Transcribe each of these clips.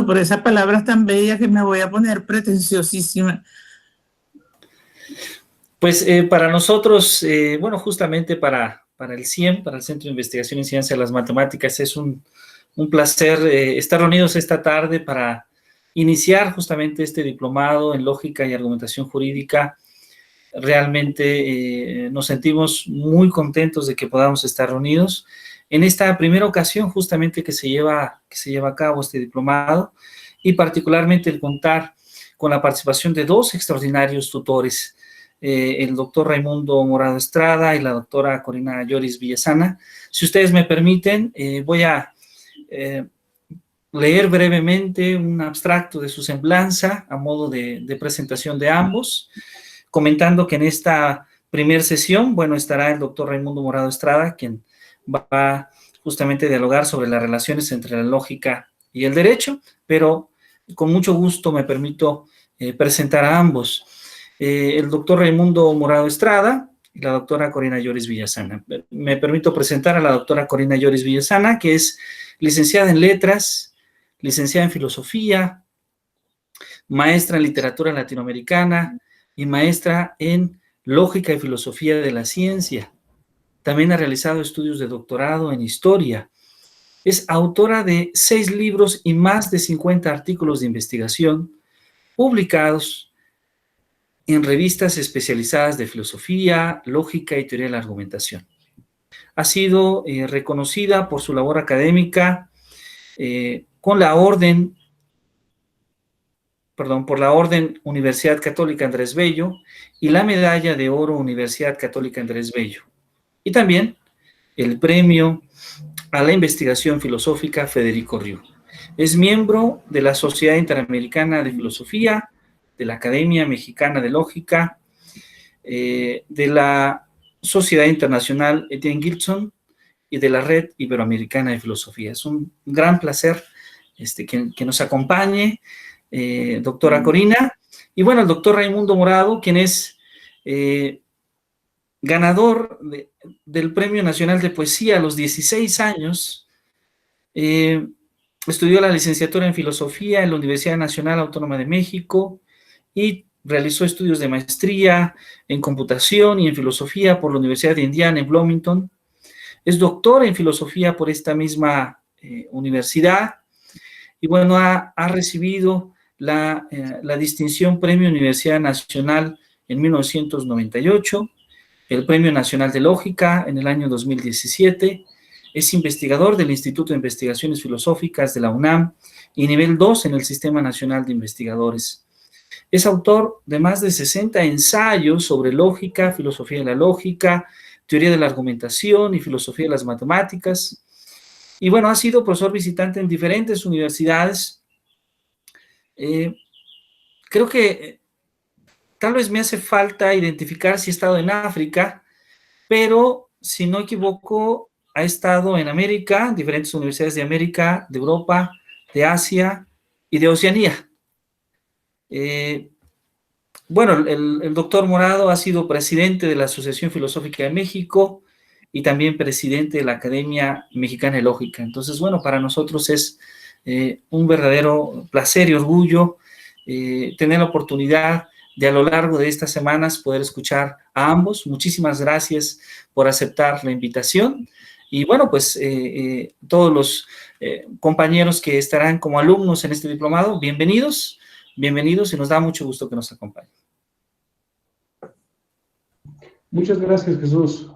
por esas palabras tan bellas que me voy a poner pretenciosísima. Pues para nosotros, bueno, justamente para el CIEM, para el Centro de Investigación en Ciencia de las Matemáticas, es un placer estar reunidos esta tarde para iniciar justamente este diplomado en Lógica y Argumentación Jurídica. Realmente nos sentimos muy contentos de que podamos estar reunidos en esta primera ocasión justamente que se lleva a cabo este diplomado, y particularmente el contar con la participación de dos extraordinarios tutores, el doctor Raimundo Morado Estrada y la doctora Corina Lloris Villasana. Si ustedes me permiten, voy a leer brevemente un abstracto de su semblanza a modo de presentación de ambos, comentando que en esta primera sesión, bueno, estará el doctor Raimundo Morado Estrada, quien va justamente a dialogar sobre las relaciones entre la lógica y el derecho, pero con mucho gusto me permito presentar a ambos. El doctor Raimundo Morado Estrada y la doctora Corina Lloris Villasana. Me permito presentar a la doctora Corina Lloris Villasana, que es licenciada en Letras, licenciada en Filosofía, maestra en Literatura Latinoamericana y maestra en Lógica y Filosofía de la Ciencia. También ha realizado estudios de doctorado en Historia. Es autora de 6 libros y más de 50 artículos de investigación publicados en revistas especializadas de filosofía, lógica y teoría de la argumentación. Ha sido reconocida por su labor académica por la Orden Universidad Católica Andrés Bello y la Medalla de Oro Universidad Católica Andrés Bello. Y también el Premio a la Investigación Filosófica Federico Riu. Es miembro de la Sociedad Interamericana de Filosofía, de la Academia Mexicana de Lógica, de la Sociedad Internacional Etienne Gibson y de la Red Iberoamericana de Filosofía. Es un gran placer que nos acompañe, doctora Corina. Y bueno, el doctor Raimundo Morado, quien es ganador del Premio Nacional de Poesía a los 16 años, estudió la licenciatura en Filosofía en la Universidad Nacional Autónoma de México y realizó estudios de maestría en Computación y en Filosofía por la Universidad de Indiana en Bloomington. Es doctor en Filosofía por esta misma universidad y bueno, ha recibido la distinción Premio Universidad Nacional en 1998, el Premio Nacional de Lógica en el año 2017, es investigador del Instituto de Investigaciones Filosóficas de la UNAM y nivel 2 en el Sistema Nacional de Investigadores. Es autor de más de 60 ensayos sobre lógica, filosofía de la lógica, teoría de la argumentación y filosofía de las matemáticas. Y bueno, ha sido profesor visitante en diferentes universidades. Creo que tal vez me hace falta identificar si he estado en África, pero si no equivoco, ha estado en América, en diferentes universidades de América, de Europa, de Asia y de Oceanía. Bueno, el doctor Morado ha sido presidente de la Asociación Filosófica de México y también presidente de la Academia Mexicana de Lógica. Entonces, bueno, para nosotros es un verdadero placer y orgullo tener la oportunidad de a lo largo de estas semanas poder escuchar a ambos. Muchísimas gracias por aceptar la invitación. Y bueno, pues todos los compañeros que estarán como alumnos en este diplomado, bienvenidos y nos da mucho gusto que nos acompañen. Muchas gracias, Jesús.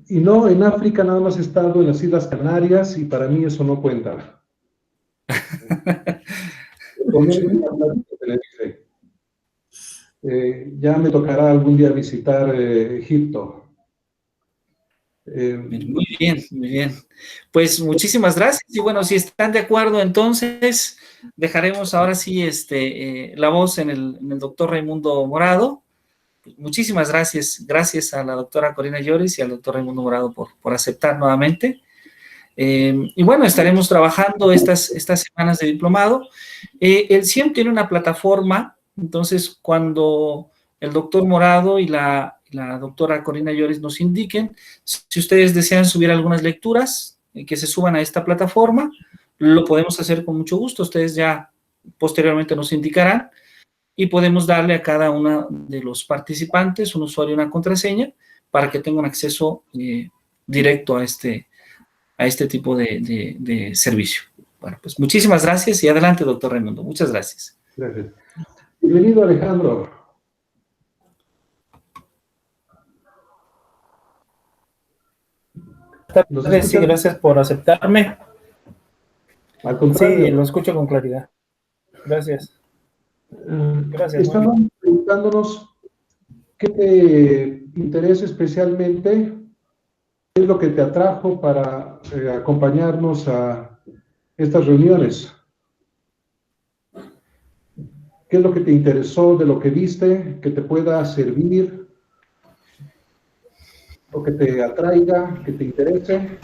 Y no, en África nada más he estado en las Islas Canarias y para mí eso no cuenta. Ya me tocará algún día visitar Egipto. Muy bien, muy bien. Pues muchísimas gracias. Y bueno, si están de acuerdo, entonces dejaremos ahora sí la voz en el doctor Raimundo Morado. Muchísimas gracias. Gracias a la doctora Corina Lloris y al doctor Raimundo Morado por aceptar nuevamente. Y bueno, estaremos trabajando estas semanas de diplomado. El CIEM tiene una plataforma, entonces cuando el doctor Morado y la doctora Corina Lloris nos indiquen, si ustedes desean subir algunas lecturas, que se suban a esta plataforma, lo podemos hacer con mucho gusto. Ustedes ya posteriormente nos indicarán y podemos darle a cada uno de los participantes un usuario y una contraseña para que tengan acceso directo a este tipo de servicio. Bueno, pues muchísimas gracias y adelante, doctor Raimundo. Muchas gracias. Gracias. Bienvenido, Alejandro. Sí, gracias por aceptarme. Al contrario. Sí, lo escucho con claridad. Gracias. Gracias. Estaban preguntándonos qué te interesa especialmente, qué es lo que te atrajo para acompañarnos a estas reuniones. ¿Qué es lo que te interesó de lo que viste, que te pueda servir, o que te atraiga, que te interese?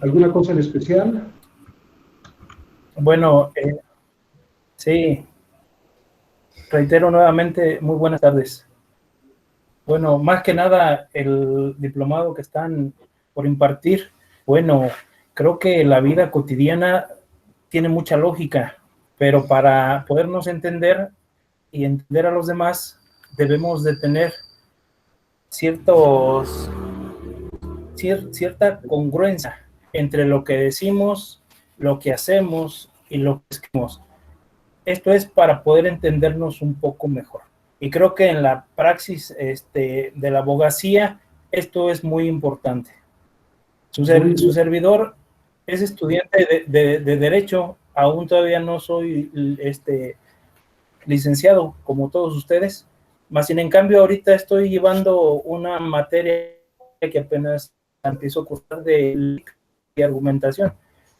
¿Alguna cosa en especial? Bueno, sí, reitero nuevamente, muy buenas tardes. Bueno, más que nada, el diplomado que están por impartir, bueno, creo que la vida cotidiana tiene mucha lógica, pero para podernos entender y entender a los demás, debemos de tener cierta congruencia entre lo que decimos, lo que hacemos y lo que escribimos. Esto es para poder entendernos un poco mejor. Y creo que en la praxis de la abogacía esto es muy importante. Su servidor es estudiante de Derecho, aún todavía no soy licenciado como todos ustedes, más sin en cambio ahorita estoy llevando una materia que apenas empiezo a cursar de argumentación,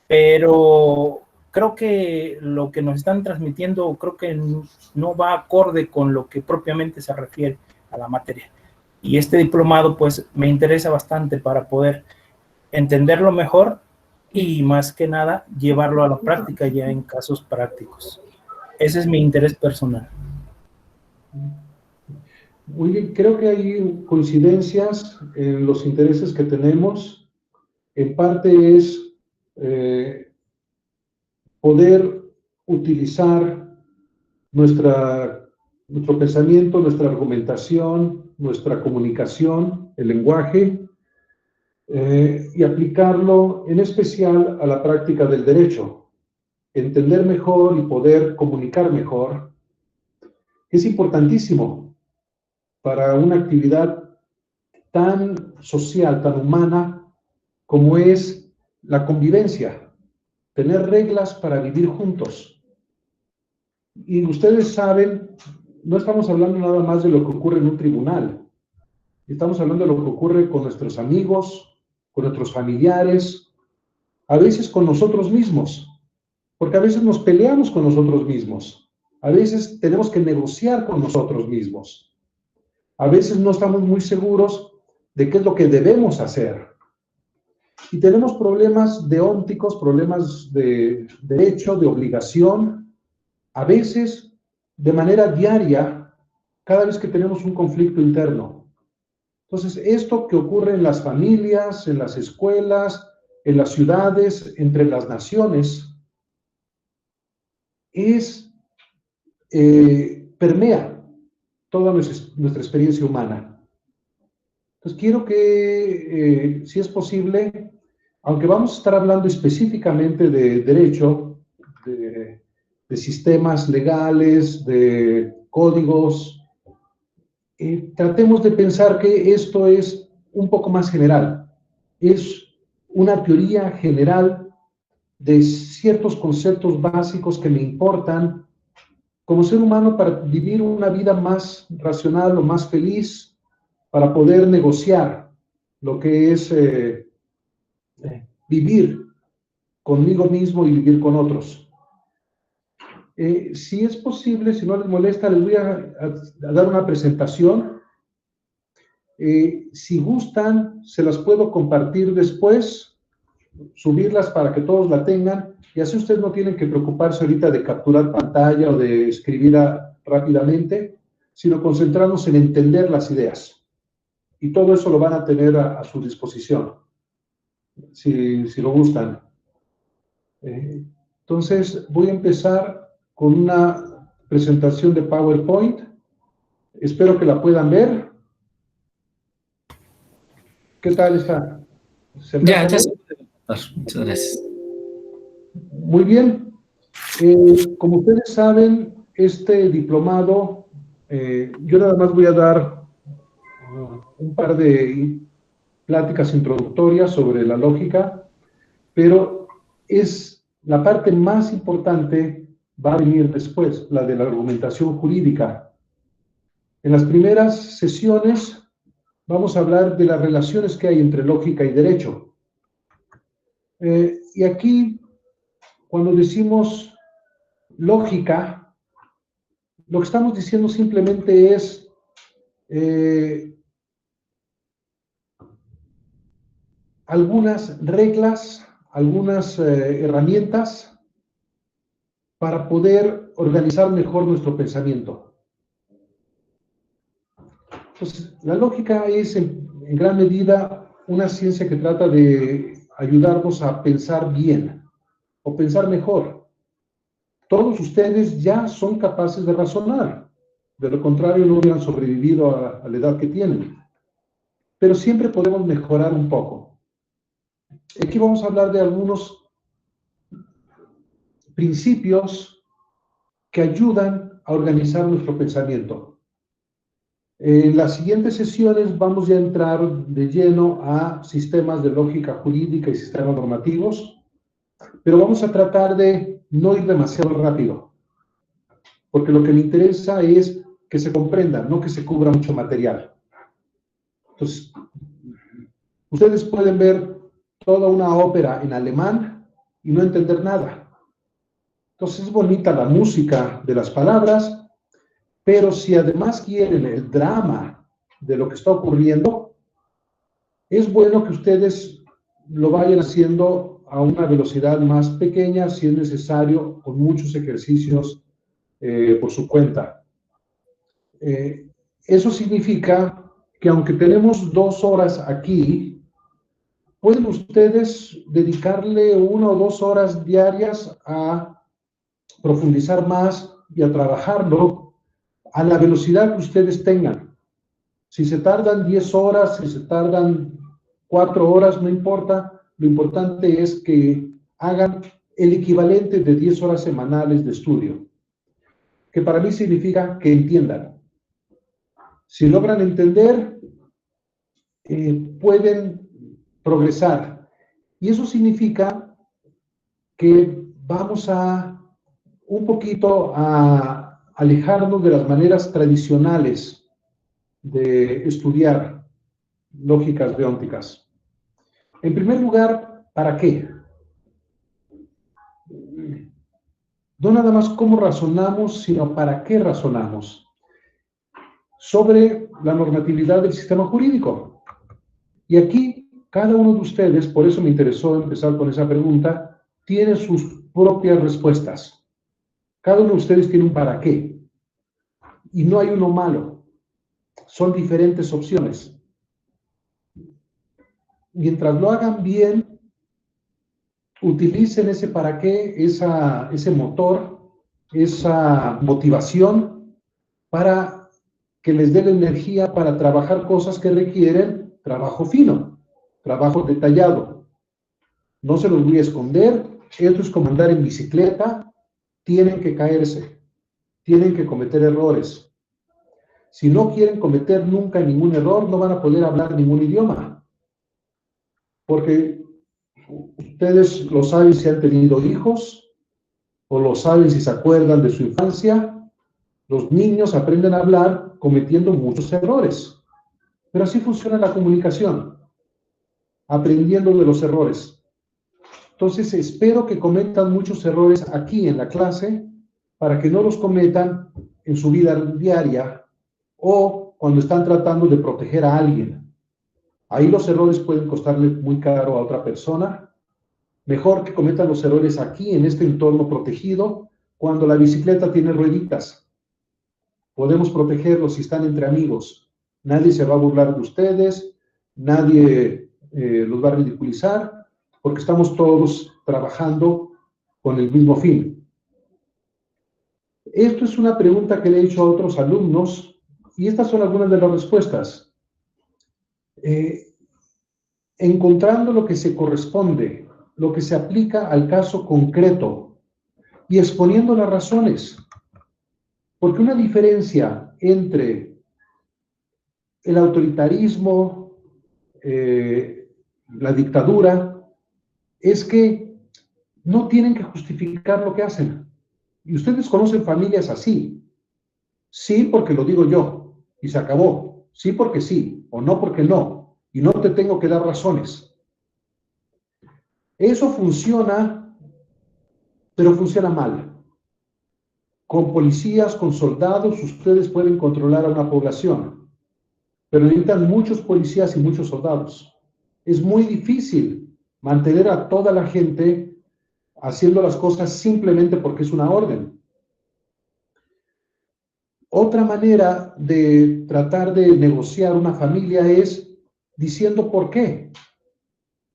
pero creo que lo que nos están transmitiendo creo que no va acorde con lo que propiamente se refiere a la materia. Y este diplomado pues me interesa bastante para poder entenderlo mejor y más que nada llevarlo a la práctica ya en casos prácticos. Ese es mi interés personal. Muy bien, creo que hay coincidencias en los intereses que tenemos. En parte es poder utilizar nuestro pensamiento, nuestra argumentación, nuestra comunicación, el lenguaje, y aplicarlo en especial a la práctica del derecho. Entender mejor y poder comunicar mejor es importantísimo para una actividad tan social, tan humana, como es la convivencia, tener reglas para vivir juntos. Y ustedes saben, no estamos hablando nada más de lo que ocurre en un tribunal, estamos hablando de lo que ocurre con nuestros amigos, con nuestros familiares, a veces con nosotros mismos, porque a veces nos peleamos con nosotros mismos, a veces tenemos que negociar con nosotros mismos, a veces no estamos muy seguros de qué es lo que debemos hacer. Y tenemos problemas deónticos, problemas de derecho, de obligación, a veces de manera diaria, cada vez que tenemos un conflicto interno. Entonces, esto que ocurre en las familias, en las escuelas, en las ciudades, entre las naciones, permea toda nuestra experiencia humana. Entonces, quiero que, si es posible, aunque vamos a estar hablando específicamente de derecho, de sistemas legales, de códigos, tratemos de pensar que esto es un poco más general. Es una teoría general de ciertos conceptos básicos que me importan como ser humano para vivir una vida más racional o más feliz, para poder negociar lo que es vivir conmigo mismo y vivir con otros. Si es posible, si no les molesta, les voy a dar una presentación. Si gustan, se las puedo compartir después, subirlas para que todos la tengan, y así ustedes no tienen que preocuparse ahorita de capturar pantalla o de escribir rápidamente, sino concentrarnos en entender las ideas. Y todo eso lo van a tener a su disposición. si lo gustan. Entonces, voy a empezar con una presentación de PowerPoint. Espero que la puedan ver. ¿Qué tal está? Ya se puede notar. Muchas gracias. Muy bien. Como ustedes saben, este diplomado, yo nada más voy a dar un par de pláticas introductorias sobre la lógica, pero es la parte más importante va a venir después, la de la argumentación jurídica. En las primeras sesiones vamos a hablar de las relaciones que hay entre lógica y derecho. Y aquí, cuando decimos lógica, lo que estamos diciendo simplemente es algunas reglas, algunas herramientas para poder organizar mejor nuestro pensamiento. Entonces, la lógica es en gran medida una ciencia que trata de ayudarnos a pensar bien o pensar mejor. Todos ustedes ya son capaces de razonar, de lo contrario no hubieran sobrevivido a la edad que tienen. Pero siempre podemos mejorar un poco. Aquí vamos a hablar de algunos principios que ayudan a organizar nuestro pensamiento. En las siguientes sesiones vamos ya a entrar de lleno a sistemas de lógica jurídica y sistemas normativos, pero vamos a tratar de no ir demasiado rápido, porque lo que me interesa es que se comprenda, no que se cubra mucho material. Entonces, ustedes pueden ver toda una ópera en alemán y no entender nada. Entonces es bonita la música de las palabras, pero si además quieren el drama de lo que está ocurriendo, es bueno que ustedes lo vayan haciendo a una velocidad más pequeña, si es necesario, con muchos ejercicios por su cuenta. Eso significa que aunque tenemos 2 horas aquí, pueden ustedes dedicarle 1 o 2 horas diarias a profundizar más y a trabajarlo a la velocidad que ustedes tengan. Si se tardan 10 horas, si se tardan 4 horas, no importa. Lo importante es que hagan el equivalente de 10 horas semanales de estudio, que para mí significa que entiendan. Si logran entender, pueden progresar. Y eso significa que vamos a un poquito a alejarnos de las maneras tradicionales de estudiar lógicas deónticas. En primer lugar, ¿para qué? No nada más cómo razonamos, sino para qué razonamos sobre la normatividad del sistema jurídico. Y aquí, cada uno de ustedes, por eso me interesó empezar con esa pregunta, tiene sus propias respuestas. Cada uno de ustedes tiene un para qué. Y no hay uno malo. Son diferentes opciones. Mientras lo hagan bien, utilicen ese para qué, ese motor, esa motivación para que les dé la energía para trabajar cosas que requieren trabajo fino, trabajo detallado. No se los voy a esconder, esto es como andar en bicicleta, tienen que caerse, tienen que cometer errores. Si no quieren cometer nunca ningún error, no van a poder hablar ningún idioma. Porque ustedes lo saben si han tenido hijos, o lo saben si se acuerdan de su infancia. Los niños aprenden a hablar cometiendo muchos errores. Pero así funciona la comunicación, aprendiendo de los errores. Entonces, espero que cometan muchos errores aquí en la clase para que no los cometan en su vida diaria o cuando están tratando de proteger a alguien. Ahí los errores pueden costarle muy caro a otra persona. Mejor que cometan los errores aquí, en este entorno protegido, cuando la bicicleta tiene rueditas. Podemos protegerlos si están entre amigos. Nadie se va a burlar de ustedes, nadie los va a ridiculizar, porque estamos todos trabajando con el mismo fin. Esto es una pregunta que le he hecho a otros alumnos y estas son algunas de las respuestas. Encontrando lo que se corresponde, lo que se aplica al caso concreto y exponiendo las razones. Porque una diferencia entre el autoritarismo, la dictadura, es que no tienen que justificar lo que hacen. Y ustedes conocen familias así. Sí porque lo digo yo, y se acabó. Sí porque sí, o no porque no. Y no te tengo que dar razones. Eso funciona, pero funciona mal. Con policías, con soldados, ustedes pueden controlar a una población, pero necesitan muchos policías y muchos soldados. Es muy difícil mantener a toda la gente haciendo las cosas simplemente porque es una orden. Otra manera de tratar de negociar una familia es diciendo por qué.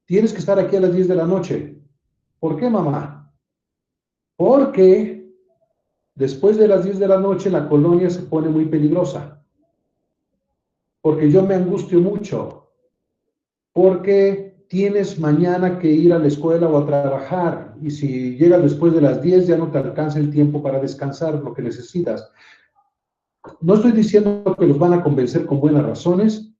Tienes que estar aquí a las 10 de la noche. ¿Por qué, mamá? Porque después de las 10 de la noche la colonia se pone muy peligrosa. Porque yo me angustio mucho. Porque tienes mañana que ir a la escuela o a trabajar. Y si llegas después de las 10 ya no te alcanza el tiempo para descansar lo que necesitas. No estoy diciendo que los van a convencer con buenas razones,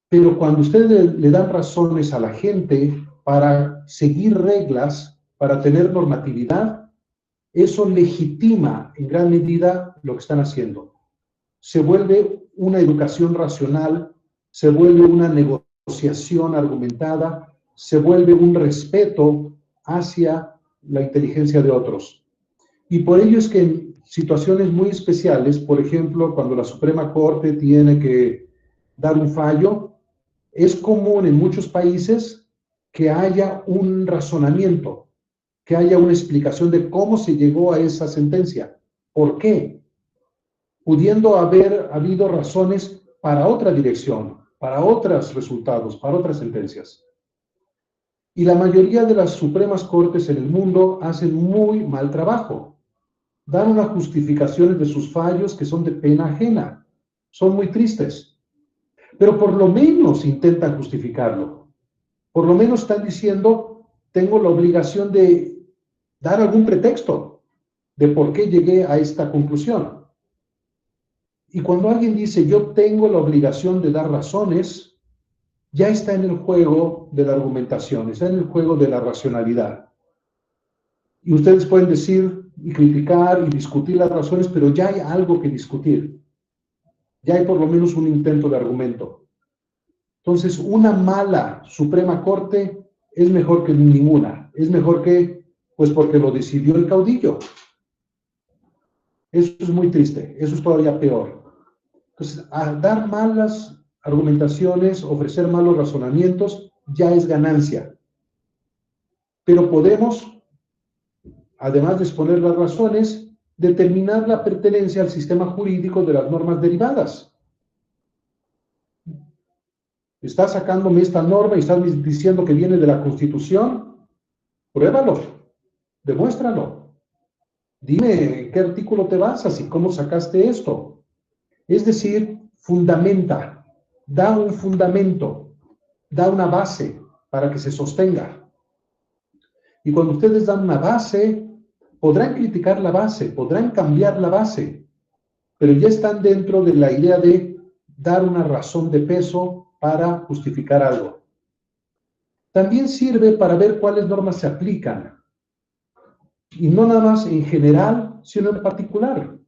pero cuando ustedes le dan razones a la gente para seguir reglas, para tener normatividad, eso legitima en gran medida lo que están haciendo. Se vuelve una educación racional, se vuelve una negociación argumentada, se vuelve un respeto hacia la inteligencia de otros. Y por ello es que en situaciones muy especiales, por ejemplo, cuando la Suprema Corte tiene que dar un fallo, es común en muchos países que haya un razonamiento, que haya una explicación de cómo se llegó a esa sentencia. ¿Por qué? Pudiendo haber habido razones para otra dirección, para otros resultados, para otras sentencias. Y la mayoría de las Supremas Cortes en el mundo hacen muy mal trabajo. Dan unas justificaciones de sus fallos que son de pena ajena. Son muy tristes. Pero por lo menos intentan justificarlo. Por lo menos están diciendo, tengo la obligación de dar algún pretexto de por qué llegué a esta conclusión. Y cuando alguien dice, yo tengo la obligación de dar razones, ya está en el juego de la argumentación, está en el juego de la racionalidad. Y ustedes pueden decir y criticar y discutir las razones, pero ya hay algo que discutir. Ya hay por lo menos un intento de argumento. Entonces, una mala Suprema Corte es mejor que ninguna. Es mejor que, pues porque lo decidió el caudillo. Eso es muy triste. Eso es todavía peor. Entonces, a dar malas argumentaciones, ofrecer malos razonamientos, ya es ganancia. Pero podemos, además de exponer las razones, determinar la pertenencia al sistema jurídico de las normas derivadas. ¿Estás sacándome esta norma y estás diciendo que viene de la Constitución? Pruébalo, demuéstralo. Dime en qué artículo te basas y cómo sacaste esto. Es decir, fundamenta, da un fundamento, da una base para que se sostenga. Y cuando ustedes dan una base, podrán criticar la base, podrán cambiar la base, pero ya están dentro de la idea de dar una razón de peso para justificar algo. También sirve para ver cuáles normas se aplican, y no nada más en general, sino en particular.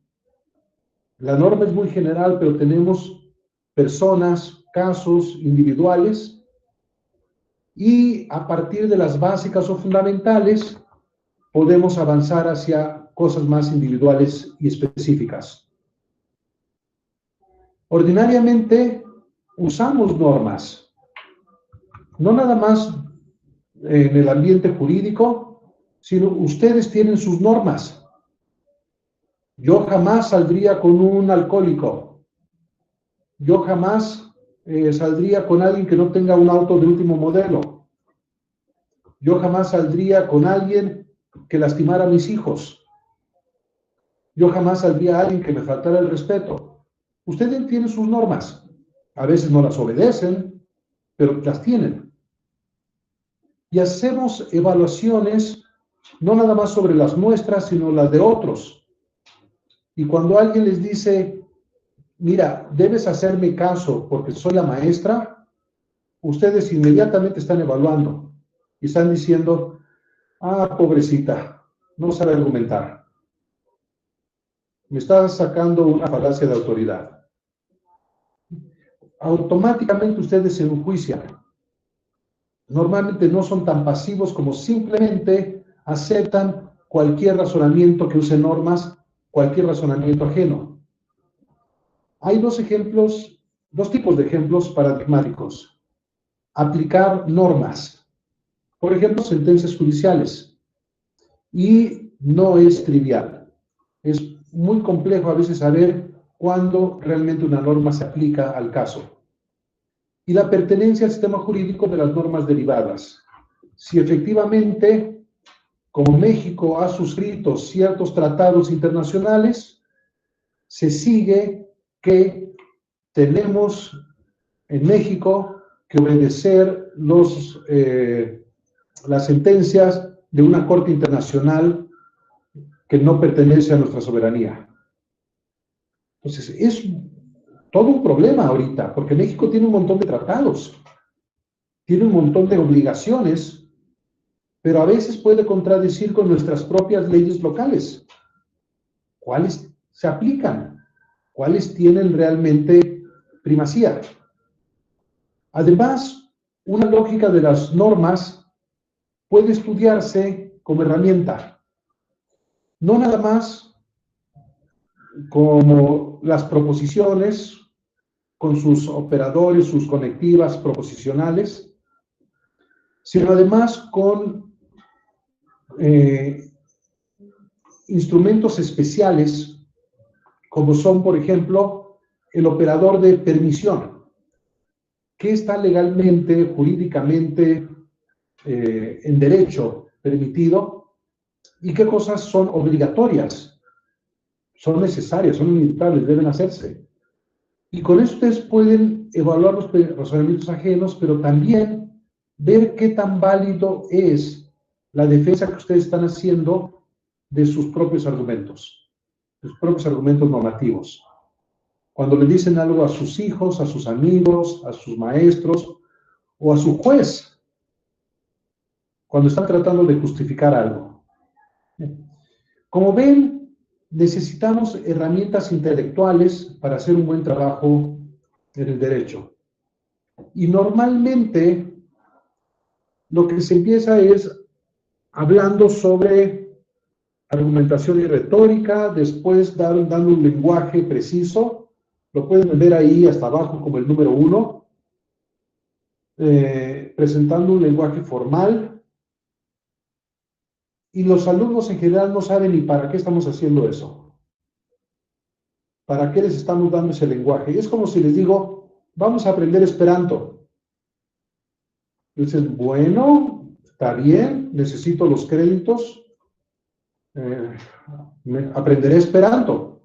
La norma es muy general, pero tenemos personas, casos individuales, y a partir de las básicas o fundamentales, podemos avanzar hacia cosas más individuales y específicas. Ordinariamente, usamos normas, no nada más en el ambiente jurídico, sino ustedes tienen sus normas. Yo jamás saldría con un alcohólico. Yo jamás saldría con alguien que no tenga un auto de último modelo. Yo jamás saldría con alguien que lastimara a mis hijos. Yo jamás saldría a alguien que me faltara el respeto. Ustedes tienen sus normas. A veces no las obedecen, pero las tienen. Y hacemos evaluaciones no nada más sobre las nuestras, sino las de otros. Y cuando alguien les dice, mira, debes hacerme caso porque soy la maestra, ustedes inmediatamente están evaluando y están diciendo, ah, pobrecita, no sabe argumentar. Me está sacando una falacia de autoridad. Automáticamente ustedes se enjuician. Normalmente no son tan pasivos como simplemente aceptan cualquier razonamiento que use normas, cualquier razonamiento ajeno. Hay dos tipos de ejemplos paradigmáticos. Aplicar normas. Por ejemplo, sentencias judiciales. Y no es trivial. Es muy complejo a veces saber cuándo realmente una norma se aplica al caso. Y la pertenencia al sistema jurídico de las normas derivadas. Si efectivamente, como México ha suscrito ciertos tratados internacionales, se sigue que tenemos en México que obedecer las sentencias de una corte internacional que no pertenece a nuestra soberanía. Entonces, es todo un problema ahorita, porque México tiene un montón de tratados, tiene un montón de obligaciones, pero a veces puede contradecir con nuestras propias leyes locales. ¿Cuáles se aplican? ¿Cuáles tienen realmente primacía? Además, una lógica de las normas puede estudiarse como herramienta, no nada más como las proposiciones, con sus operadores, sus conectivas proposicionales, sino además con instrumentos especiales, como son, por ejemplo, el operador de permisión, que está legalmente, jurídicamente, en derecho permitido, y qué cosas son obligatorias, son necesarias, son inevitables, deben hacerse. Y con eso ustedes pueden evaluar los razonamientos ajenos, pero también ver qué tan válido es la defensa que ustedes están haciendo de sus propios argumentos normativos. Cuando le dicen algo a sus hijos, a sus amigos, a sus maestros o a su juez, cuando están tratando de justificar algo. Como ven, necesitamos herramientas intelectuales para hacer un buen trabajo en el derecho. Y normalmente lo que se empieza es hablando sobre argumentación y retórica, después dando un lenguaje preciso, lo pueden ver ahí hasta abajo como el número 1, presentando un lenguaje formal, y los alumnos en general no saben ni para qué estamos haciendo eso. ¿Para qué les estamos dando ese lenguaje? Es como si les digo, vamos a aprender Esperanto. Entonces, bueno, está bien, necesito los créditos, aprenderé Esperanto.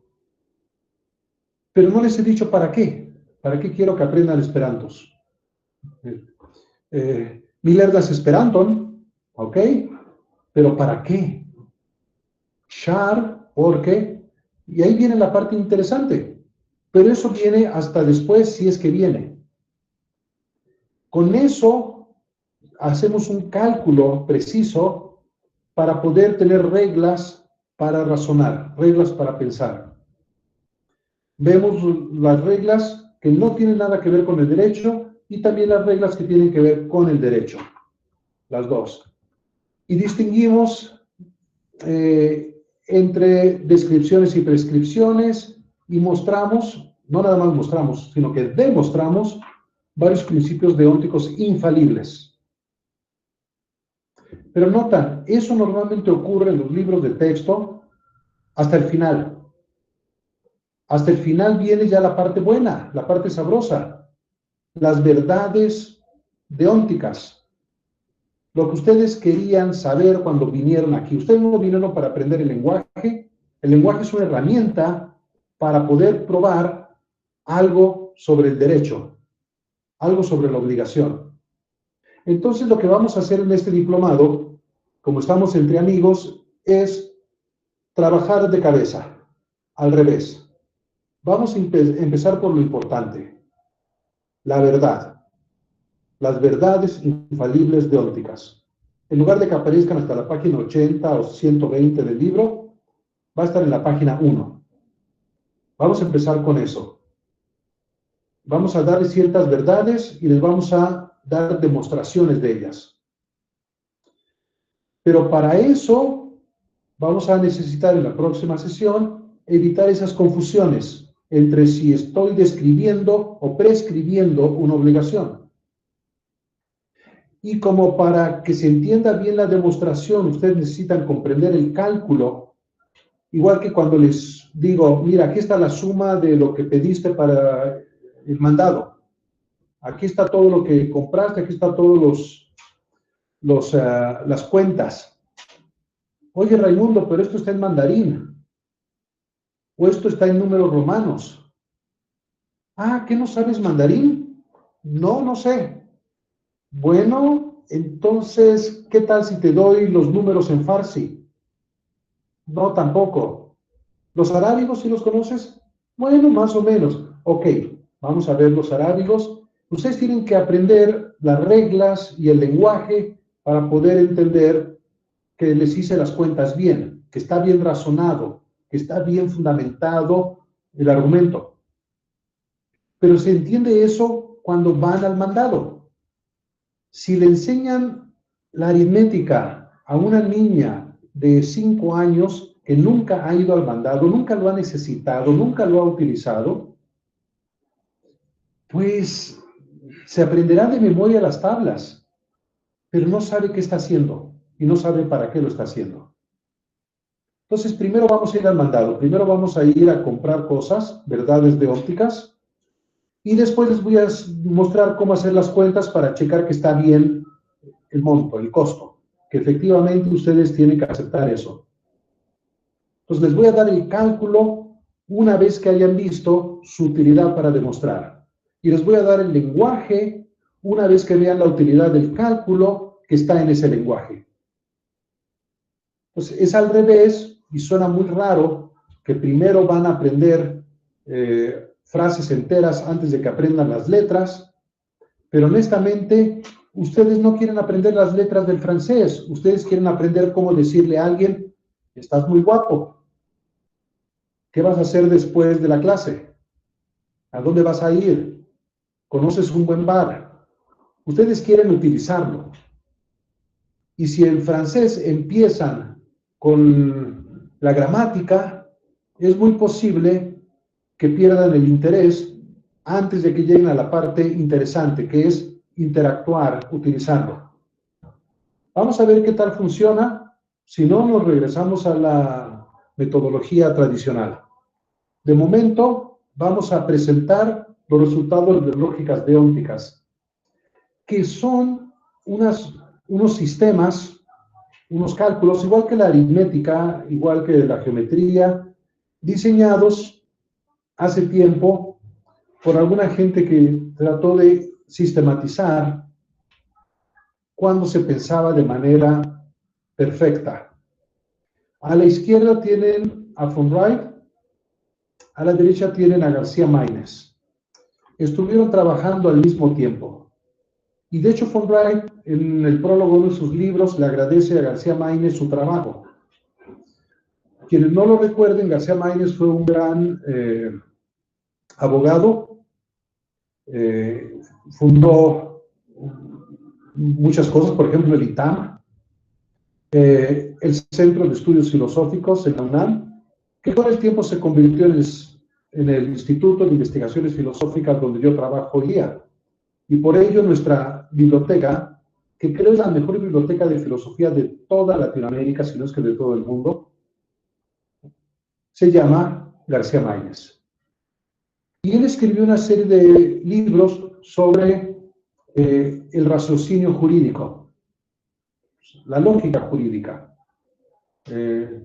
Pero no les he dicho para qué. ¿Para qué quiero que aprendan Esperantos? Mi lernas Esperanton, ¿ok? ¿Pero para qué? Char, porque, y ahí viene la parte interesante, pero eso viene hasta después, si es que viene. Con eso hacemos un cálculo preciso para poder tener reglas para razonar, reglas para pensar. Vemos las reglas que no tienen nada que ver con el derecho y también las reglas que tienen que ver con el derecho, las dos. Y distinguimos entre descripciones y prescripciones y mostramos, no nada más mostramos, sino que demostramos varios principios deónticos infalibles. Pero notan, eso normalmente ocurre en los libros de texto hasta el final. Hasta el final viene ya la parte buena, la parte sabrosa, las verdades deónticas. lo que ustedes querían saber cuando vinieron aquí. Ustedes no vinieron para aprender el lenguaje. El lenguaje es una herramienta para poder probar algo sobre el derecho, algo sobre la obligación. Entonces, lo que vamos a hacer en este diplomado, como estamos entre amigos, es trabajar de cabeza, al revés. Vamos a empezar por lo importante, la verdad. Las verdades infalibles deónticas. En lugar de que aparezcan hasta la página 80 o 120 del libro, va a estar en la página 1. Vamos a empezar con eso. Vamos a darles ciertas verdades y les vamos a dar demostraciones de ellas. Pero para eso vamos a necesitar en la próxima sesión evitar esas confusiones entre si estoy describiendo o prescribiendo una obligación. Y como para que se entienda bien la demostración, ustedes necesitan comprender el cálculo, igual que cuando les digo, mira, aquí está la suma de lo que pediste para el mandado. Aquí está todo lo que compraste, aquí está todos las cuentas. Oye, Raimundo, pero esto está en mandarín. O esto está en números romanos. Ah, ¿qué no sabes mandarín? No, no sé. Bueno, entonces, ¿qué tal si te doy los números en farsi? No, tampoco. ¿Los arábigos sí los conoces? Bueno, más o menos. Ok, vamos a ver los arábigos. Ustedes tienen que aprender las reglas y el lenguaje para poder entender que les hice las cuentas bien, que está bien razonado, que está bien fundamentado el argumento. Pero se entiende eso cuando van al mandado. Si le enseñan la aritmética a una niña de 5 años que nunca ha ido al mandado, nunca lo ha necesitado, nunca lo ha utilizado, pues se aprenderá de memoria las tablas, pero no sabe qué está haciendo y no sabe para qué lo está haciendo. Entonces, primero vamos a ir al mandado, primero vamos a ir a comprar cosas, verdades deópticas, y después les voy a mostrar cómo hacer las cuentas para checar que está bien el monto, el costo, que efectivamente ustedes tienen que aceptar eso. Entonces, les voy a dar el cálculo una vez que hayan visto su utilidad para demostrar. Y les voy a dar el lenguaje una vez que vean la utilidad del cálculo que está en ese lenguaje. Entonces, es al revés y suena muy raro que primero van a aprender frases enteras antes de que aprendan las letras, pero honestamente, ustedes no quieren aprender las letras del francés, ustedes quieren aprender cómo decirle a alguien, estás muy guapo. ¿Qué vas a hacer después de la clase? ¿A dónde vas a ir? ¿Conoces un buen bar? Ustedes quieren utilizarlo. Y si en francés empiezan con la gramática, es muy posible que pierdan el interés antes de que lleguen a la parte interesante, que es interactuar utilizando. Vamos a ver qué tal funciona. Si no, nos regresamos a la metodología tradicional. De momento, vamos a presentar los resultados de lógicas deónticas, que son unos sistemas, unos cálculos, igual que la aritmética, igual que la geometría, diseñados hace tiempo por alguna gente que trató de sistematizar cuando se pensaba de manera perfecta. A la izquierda tienen a von Wright, a la derecha tienen a García Maínez. Estuvieron trabajando al mismo tiempo. Y de hecho von Wright, en el prólogo de sus libros, le agradece a García Maínez su trabajo. Quienes no lo recuerden, García Maínez fue un gran abogado, fundó muchas cosas, por ejemplo el ITAM, el Centro de Estudios Filosóficos en la UNAM, que con el tiempo se convirtió en el Instituto de Investigaciones Filosóficas donde yo trabajo hoy día. Y por ello nuestra biblioteca, que creo es la mejor biblioteca de filosofía de toda Latinoamérica, si no es que de todo el mundo, se llama García Maínez. Y él escribió una serie de libros sobre el raciocinio jurídico. la lógica jurídica,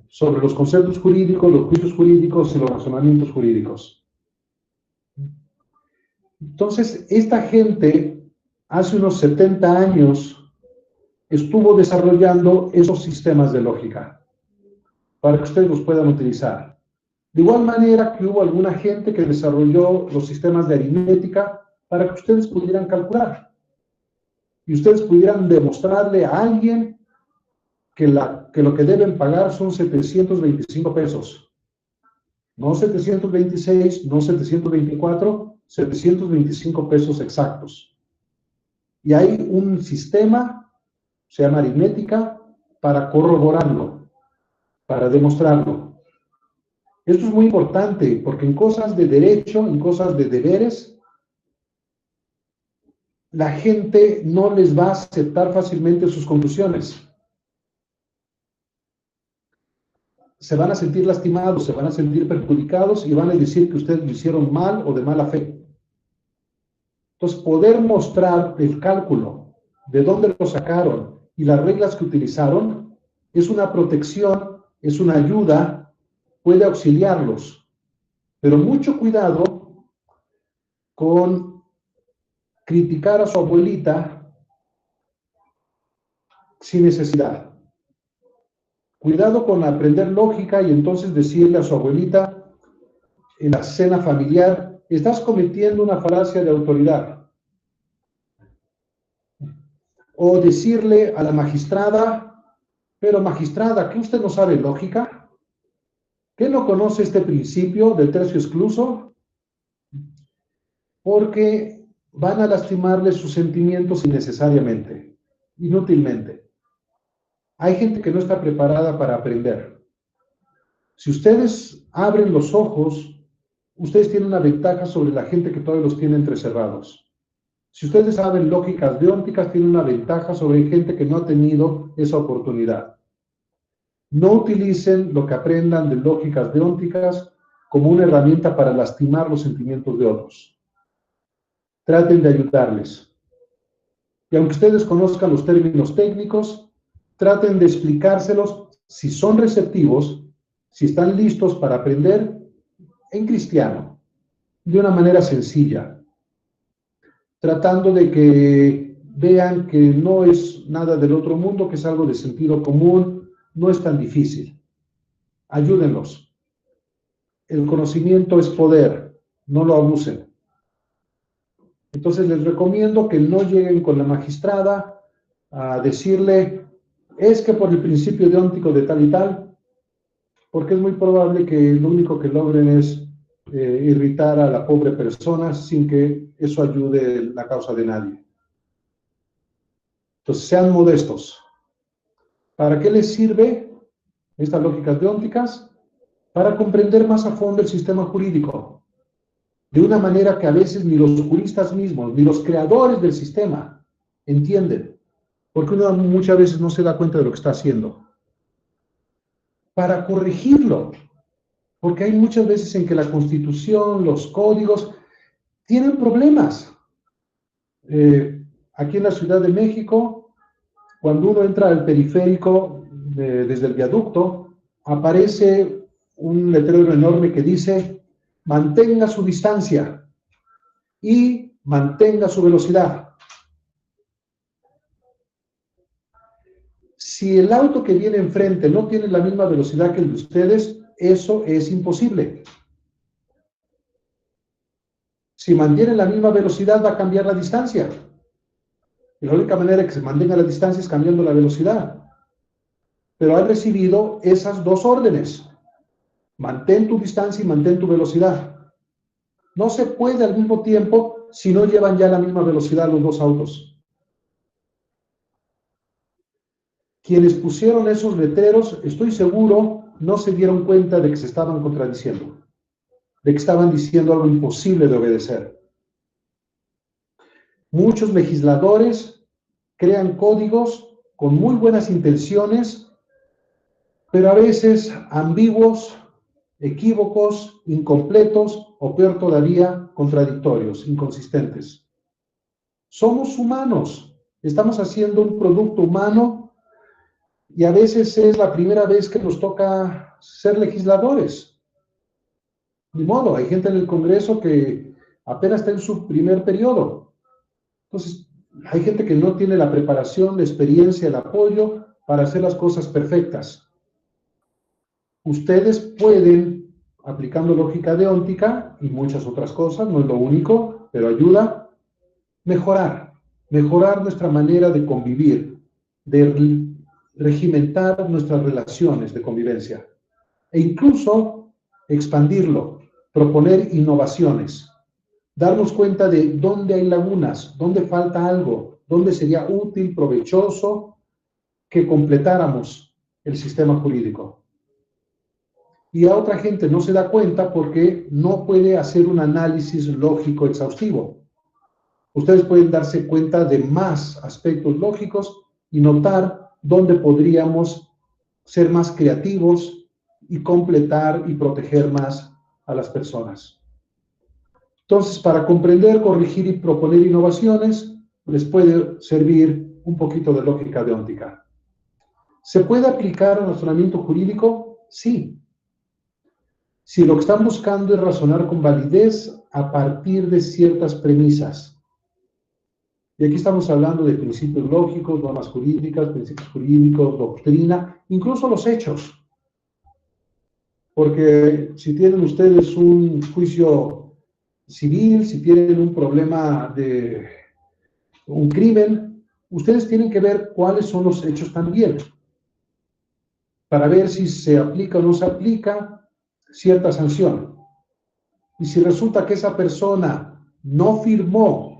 sobre los conceptos jurídicos, los juicios jurídicos y los razonamientos jurídicos. Entonces, esta gente hace unos 70 años estuvo desarrollando esos sistemas de lógica para que ustedes los puedan utilizar. De igual manera que hubo alguna gente que desarrolló los sistemas de aritmética para que ustedes pudieran calcular y ustedes pudieran demostrarle a alguien que lo que deben pagar son 725 pesos. No 726, no 724, 725 pesos exactos. Y hay un sistema, se llama aritmética, para corroborarlo, para demostrarlo. Esto es muy importante, porque en cosas de derecho, en cosas de deberes, la gente no les va a aceptar fácilmente sus conclusiones. Se van a sentir lastimados, se van a sentir perjudicados y van a decir que ustedes lo hicieron mal o de mala fe. Entonces, poder mostrar el cálculo, de dónde lo sacaron y las reglas que utilizaron, es una protección, es una ayuda, puede auxiliarlos. Pero mucho cuidado con criticar a su abuelita sin necesidad. Cuidado con aprender lógica y entonces decirle a su abuelita en la cena familiar, estás cometiendo una falacia de autoridad. O decirle a la magistrada, pero magistrada, ¿qué usted no sabe lógica? ¿Qué no conoce este principio del tercio excluso? Porque van a lastimarle sus sentimientos innecesariamente, inútilmente. Hay gente que no está preparada para aprender. Si ustedes abren los ojos, ustedes tienen una ventaja sobre la gente que todavía los tiene entrecerrados. Si ustedes saben lógicas deónticas, tienen una ventaja sobre gente que no ha tenido esa oportunidad. No utilicen lo que aprendan de lógicas deónticas como una herramienta para lastimar los sentimientos de otros. Traten de ayudarles. Y aunque ustedes conozcan los términos técnicos, traten de explicárselos si son receptivos, si están listos para aprender en cristiano, de una manera sencilla, tratando de que vean que no es nada del otro mundo, que es algo de sentido común, no es tan difícil. Ayúdenlos. El conocimiento es poder, no lo abusen. Entonces les recomiendo que no lleguen con la magistrada a decirle, es que por el principio deóntico de tal y tal, porque es muy probable que lo único que logren es irritar a la pobre persona sin que eso ayude la causa de nadie. Entonces sean modestos. ¿Para qué les sirve estas lógicas deónticas? Para comprender más a fondo el sistema jurídico, de una manera que a veces ni los juristas mismos, ni los creadores del sistema entienden, porque uno muchas veces no se da cuenta de lo que está haciendo. Para corregirlo, porque hay muchas veces en que la Constitución, los códigos, tienen problemas. Aquí en la Ciudad de México, cuando uno entra al periférico desde el viaducto, aparece un letrero enorme que dice, mantenga su distancia y mantenga su velocidad. Si el auto que viene enfrente no tiene la misma velocidad que el de ustedes, eso es imposible. Si mantienen la misma velocidad, va a cambiar la distancia. Y la única manera de que se mantenga la distancia es cambiando la velocidad. Pero han recibido esas dos órdenes. Mantén tu distancia y mantén tu velocidad. No se puede al mismo tiempo si no llevan ya la misma velocidad los dos autos. Quienes pusieron esos letreros, estoy seguro, no se dieron cuenta de que se estaban contradiciendo, de que estaban diciendo algo imposible de obedecer. Muchos legisladores crean códigos con muy buenas intenciones, pero a veces ambiguos, equívocos, incompletos o peor todavía, contradictorios, inconsistentes. Somos humanos, estamos haciendo un producto humano Y a veces es la primera vez que nos toca ser legisladores. Ni modo, hay gente en el Congreso que apenas está en su primer periodo. Entonces, hay gente que no tiene la preparación, la experiencia, el apoyo para hacer las cosas perfectas. Ustedes pueden, aplicando lógica deóntica y muchas otras cosas, no es lo único, pero ayuda, mejorar nuestra manera de convivir, de regimentar nuestras relaciones de convivencia e incluso expandirlo, proponer innovaciones, darnos cuenta de dónde hay lagunas, dónde falta algo, dónde sería útil, provechoso que completáramos el sistema jurídico. Y a otra gente no se da cuenta porque no puede hacer un análisis lógico exhaustivo. Ustedes pueden darse cuenta de más aspectos lógicos y notar dónde podríamos ser más creativos y completar y proteger más a las personas. Entonces, para comprender, corregir y proponer innovaciones, les puede servir un poquito de lógica deóntica. ¿Se puede aplicar al razonamiento jurídico? Sí. Si lo que están buscando es razonar con validez a partir de ciertas premisas. Y aquí estamos hablando de principios lógicos, normas jurídicas, principios jurídicos, doctrina, incluso los hechos. Porque si tienen ustedes un juicio civil, si tienen un problema de un crimen, ustedes tienen que ver cuáles son los hechos también, para ver si se aplica o no se aplica cierta sanción. Y si resulta que esa persona no firmó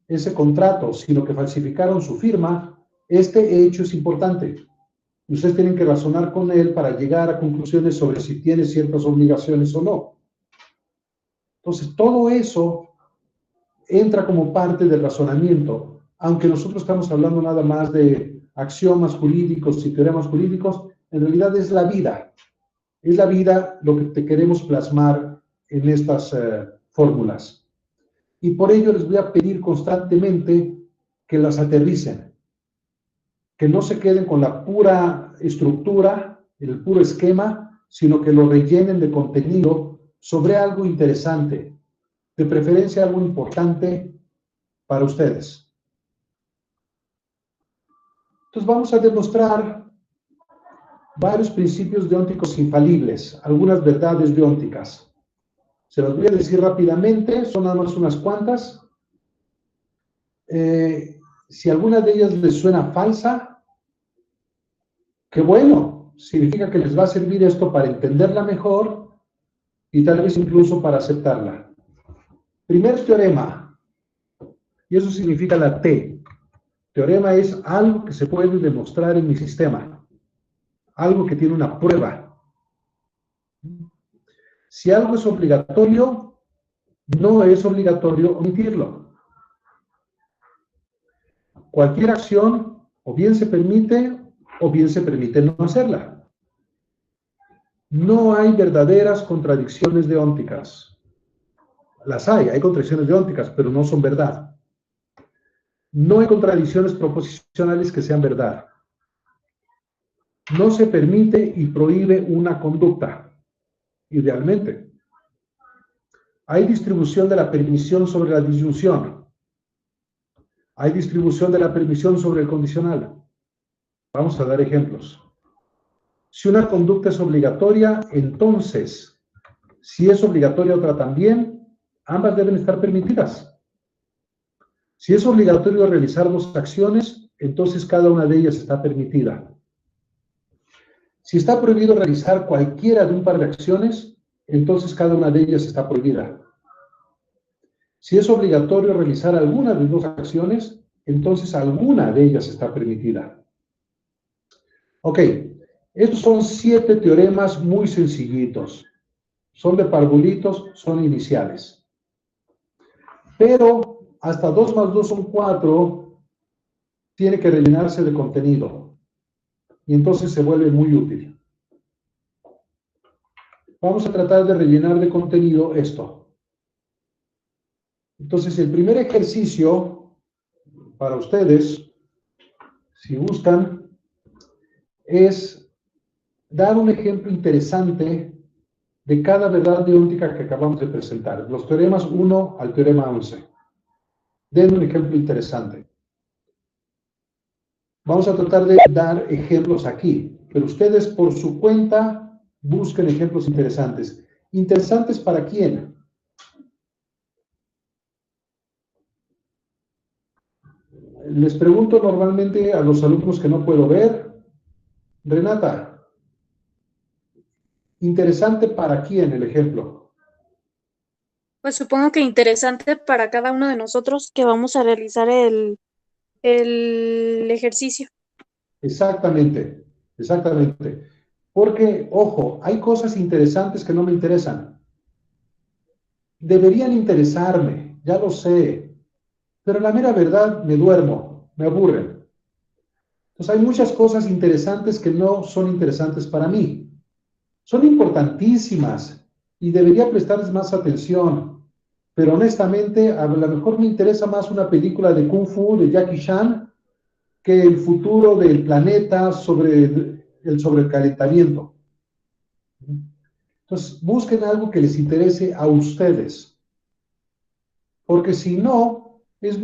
ese contrato, sino que falsificaron su firma, este hecho es importante. Ustedes tienen que razonar con él para llegar a conclusiones sobre si tiene ciertas obligaciones o no. Entonces, todo eso entra como parte del razonamiento, aunque nosotros estamos hablando nada más de axiomas jurídicos y teoremas jurídicos, en realidad es la vida. Es la vida lo que te queremos plasmar en estas fórmulas. Y por ello les voy a pedir constantemente que las aterricen, que no se queden con la pura estructura, el puro esquema, sino que lo rellenen de contenido sobre algo interesante, de preferencia algo importante para ustedes. Entonces vamos a demostrar varios principios deónticos infalibles, algunas verdades deónticas. Se las voy a decir rápidamente, son nada más unas cuantas. Si alguna de ellas les suena falsa, qué bueno, significa que les va a servir esto para entenderla mejor y tal vez incluso para aceptarla. Primer teorema, y eso significa la T. Teorema es algo que se puede demostrar en mi sistema, algo que tiene una prueba. Si algo es obligatorio, no es obligatorio omitirlo. Cualquier acción o bien se permite no hacerla. No hay verdaderas contradicciones deónticas. Las hay contradicciones deónticas, pero no son verdad. No hay contradicciones proposicionales que sean verdad. No se permite y prohíbe una conducta, idealmente. Hay distribución de la permisión sobre la disyunción. Hay distribución de la permisión sobre el condicional. Vamos a dar ejemplos. Si una conducta es obligatoria, entonces, si es obligatoria otra también, ambas deben estar permitidas. Si es obligatorio realizar dos acciones, entonces cada una de ellas está permitida. Si está prohibido realizar cualquiera de un par de acciones, entonces cada una de ellas está prohibida. Si es obligatorio realizar alguna de dos acciones, entonces alguna de ellas está permitida. Ok, estos son 7 teoremas muy sencillitos. Son de parvulitos, son iniciales. Pero hasta 2 más 2 son 4, tiene que rellenarse de contenido. Y entonces se vuelve muy útil. Vamos a tratar de rellenar de contenido esto. Entonces, el primer ejercicio para ustedes, si buscan, es dar un ejemplo interesante de cada verdad deóntica que acabamos de presentar, los teoremas 1 al teorema 11. Den un ejemplo interesante. Vamos a tratar de dar ejemplos aquí, pero ustedes por su cuenta busquen ejemplos interesantes. ¿Interesantes para quién? Les pregunto normalmente a los alumnos que no puedo ver. Renata, ¿interesante para quién el ejemplo? Pues supongo que interesante para cada uno de nosotros que vamos a realizar el ejercicio. Exactamente, exactamente. Porque, ojo, hay cosas interesantes que no me interesan. Deberían interesarme, ya lo sé, pero la mera verdad me duermo, me aburren. Entonces hay muchas cosas interesantes que no son interesantes para mí. Son importantísimas y debería prestarles más atención. Pero honestamente, a lo mejor me interesa más una película de Kung Fu de Jackie Chan que el futuro del planeta sobre el sobrecalentamiento. Entonces, busquen algo que les interese a ustedes. Porque si no, es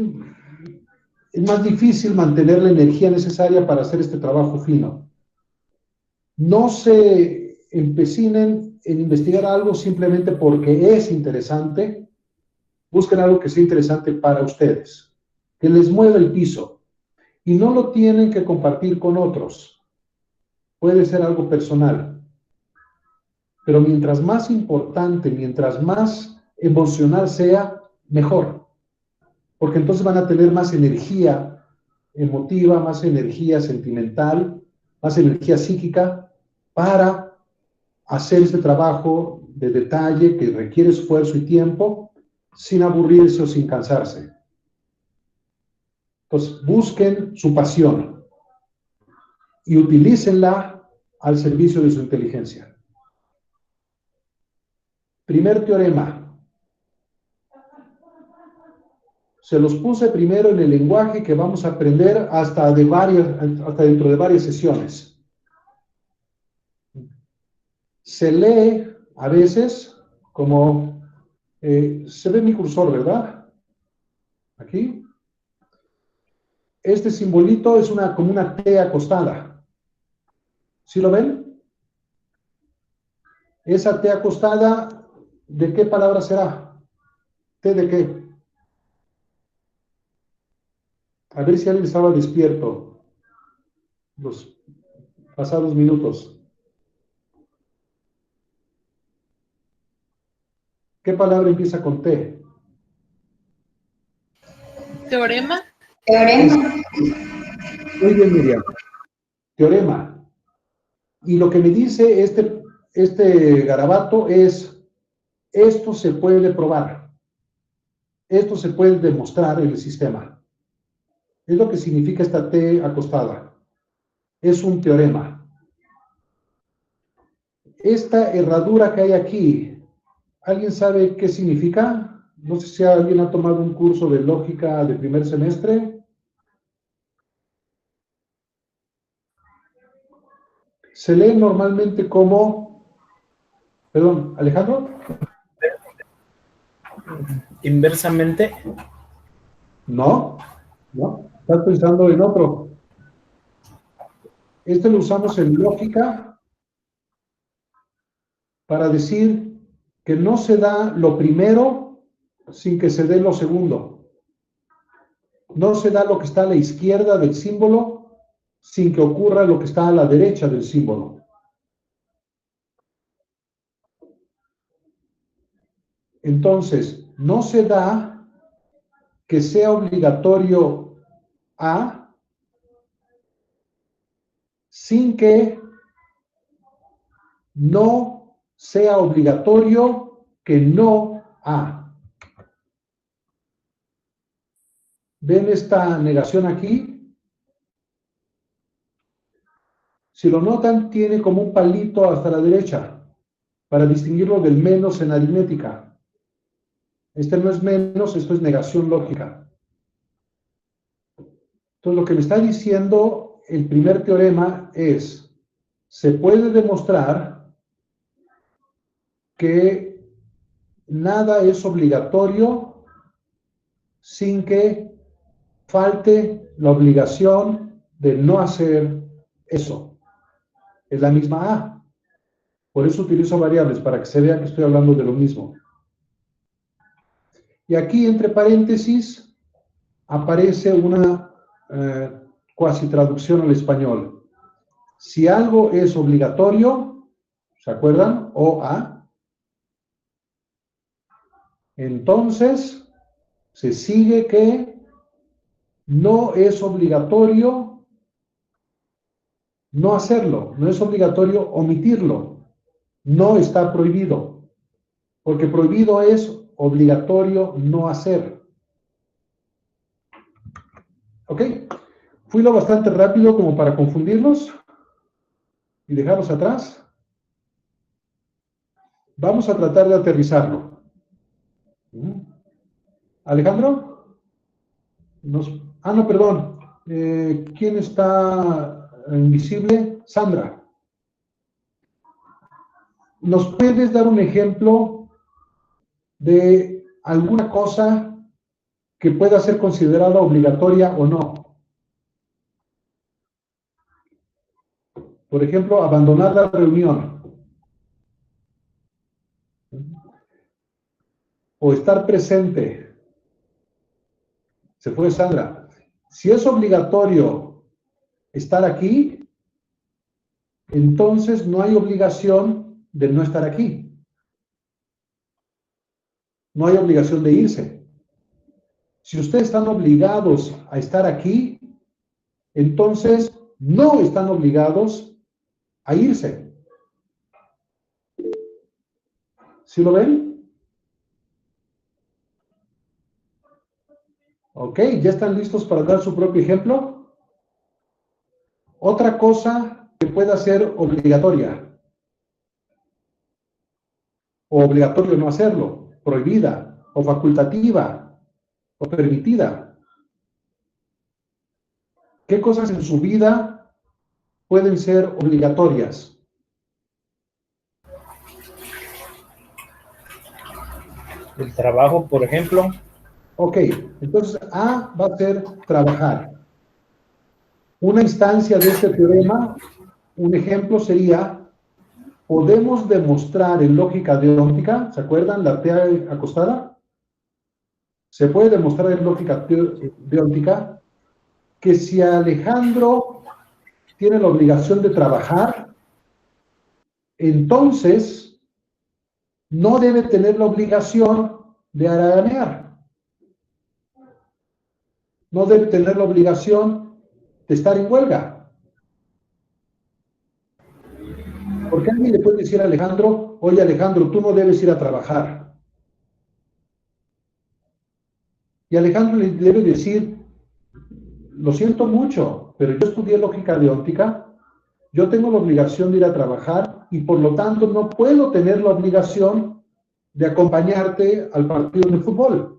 más difícil mantener la energía necesaria para hacer este trabajo fino. No se empecinen en investigar algo simplemente porque es interesante. Busquen algo que sea interesante para ustedes, que les mueva el piso. Y no lo tienen que compartir con otros. Puede ser algo personal. Pero mientras más importante, mientras más emocional sea, mejor. Porque entonces van a tener más energía emotiva, más energía sentimental, más energía psíquica para hacer este trabajo de detalle que requiere esfuerzo y tiempo sin aburrirse o sin cansarse. Entonces, busquen su pasión y utilícenla al servicio de su inteligencia. Primer teorema. Se los puse primero en el lenguaje que vamos a aprender hasta dentro de varias sesiones. Se lee a veces como, se ve mi cursor, ¿verdad? Aquí. Este simbolito es como una T acostada. ¿Sí lo ven? Esa T acostada, ¿de qué palabra será? ¿T de qué? A ver si alguien estaba despierto los pasados minutos. ¿Qué palabra empieza con T? Teorema. Muy bien, Miriam. Teorema. Y lo que me dice este garabato es, esto se puede probar. Esto se puede demostrar en el sistema. Es lo que significa esta T acostada. Es un teorema. Esta herradura que hay aquí, ¿alguien sabe qué significa? No sé si alguien ha tomado un curso de lógica de primer semestre. Se lee normalmente como... Perdón, Alejandro. Inversamente. No, estás pensando en otro. Este lo usamos en lógica para decir que no se da lo primero sin que se dé lo segundo. No se da lo que está a la izquierda del símbolo sin que ocurra lo que está a la derecha del símbolo. Entonces, no se da que sea obligatorio A sin que no sea obligatorio que no A. ¿Ven esta negación aquí? Si lo notan, tiene como un palito hasta la derecha para distinguirlo del menos en aritmética. Este no es menos, esto es negación lógica. Entonces, lo que me está diciendo el primer teorema es, se puede demostrar que nada es obligatorio sin que falte la obligación de no hacer eso. Es la misma A. Por eso utilizo variables, para que se vea que estoy hablando de lo mismo. Y aquí, entre paréntesis, aparece una cuasi traducción al español. Si algo es obligatorio, ¿se acuerdan? OA. Entonces, se sigue que no es obligatorio no hacerlo, no es obligatorio omitirlo, no está prohibido, porque prohibido es obligatorio no hacer. ¿Ok? Fui lo bastante rápido como para confundirlos y dejarlos atrás. Vamos a tratar de aterrizarlo. ¿Alejandro? No, perdón. ¿Quién está invisible? Sandra. ¿Nos puedes dar un ejemplo de alguna cosa que pueda ser considerada obligatoria o no? Por ejemplo, abandonar la reunión. O estar presente. Se fue Sandra. Si es obligatorio estar aquí, entonces no hay obligación de no estar aquí. No hay obligación de irse. Si ustedes están obligados a estar aquí, entonces no están obligados a irse. ¿Sí lo ven? Ok, ¿ya están listos para dar su propio ejemplo? Otra cosa que pueda ser obligatoria. O obligatorio no hacerlo, prohibida, o facultativa, o permitida. ¿Qué cosas en su vida pueden ser obligatorias? El trabajo, por ejemplo. Ok, entonces A va a ser trabajar. Una instancia de este teorema, un ejemplo sería, podemos demostrar en lógica deóntica, ¿se acuerdan la T acostada? Se puede demostrar en lógica deóntica que si Alejandro tiene la obligación de trabajar, entonces no debe tener la obligación de haraganear. No debe tener la obligación de estar en huelga. Porque alguien le puede decir a Alejandro, oye Alejandro, tú no debes ir a trabajar. Y Alejandro le debe decir, lo siento mucho, pero yo estudié lógica deóntica, yo tengo la obligación de ir a trabajar y por lo tanto no puedo tener la obligación de acompañarte al partido de fútbol.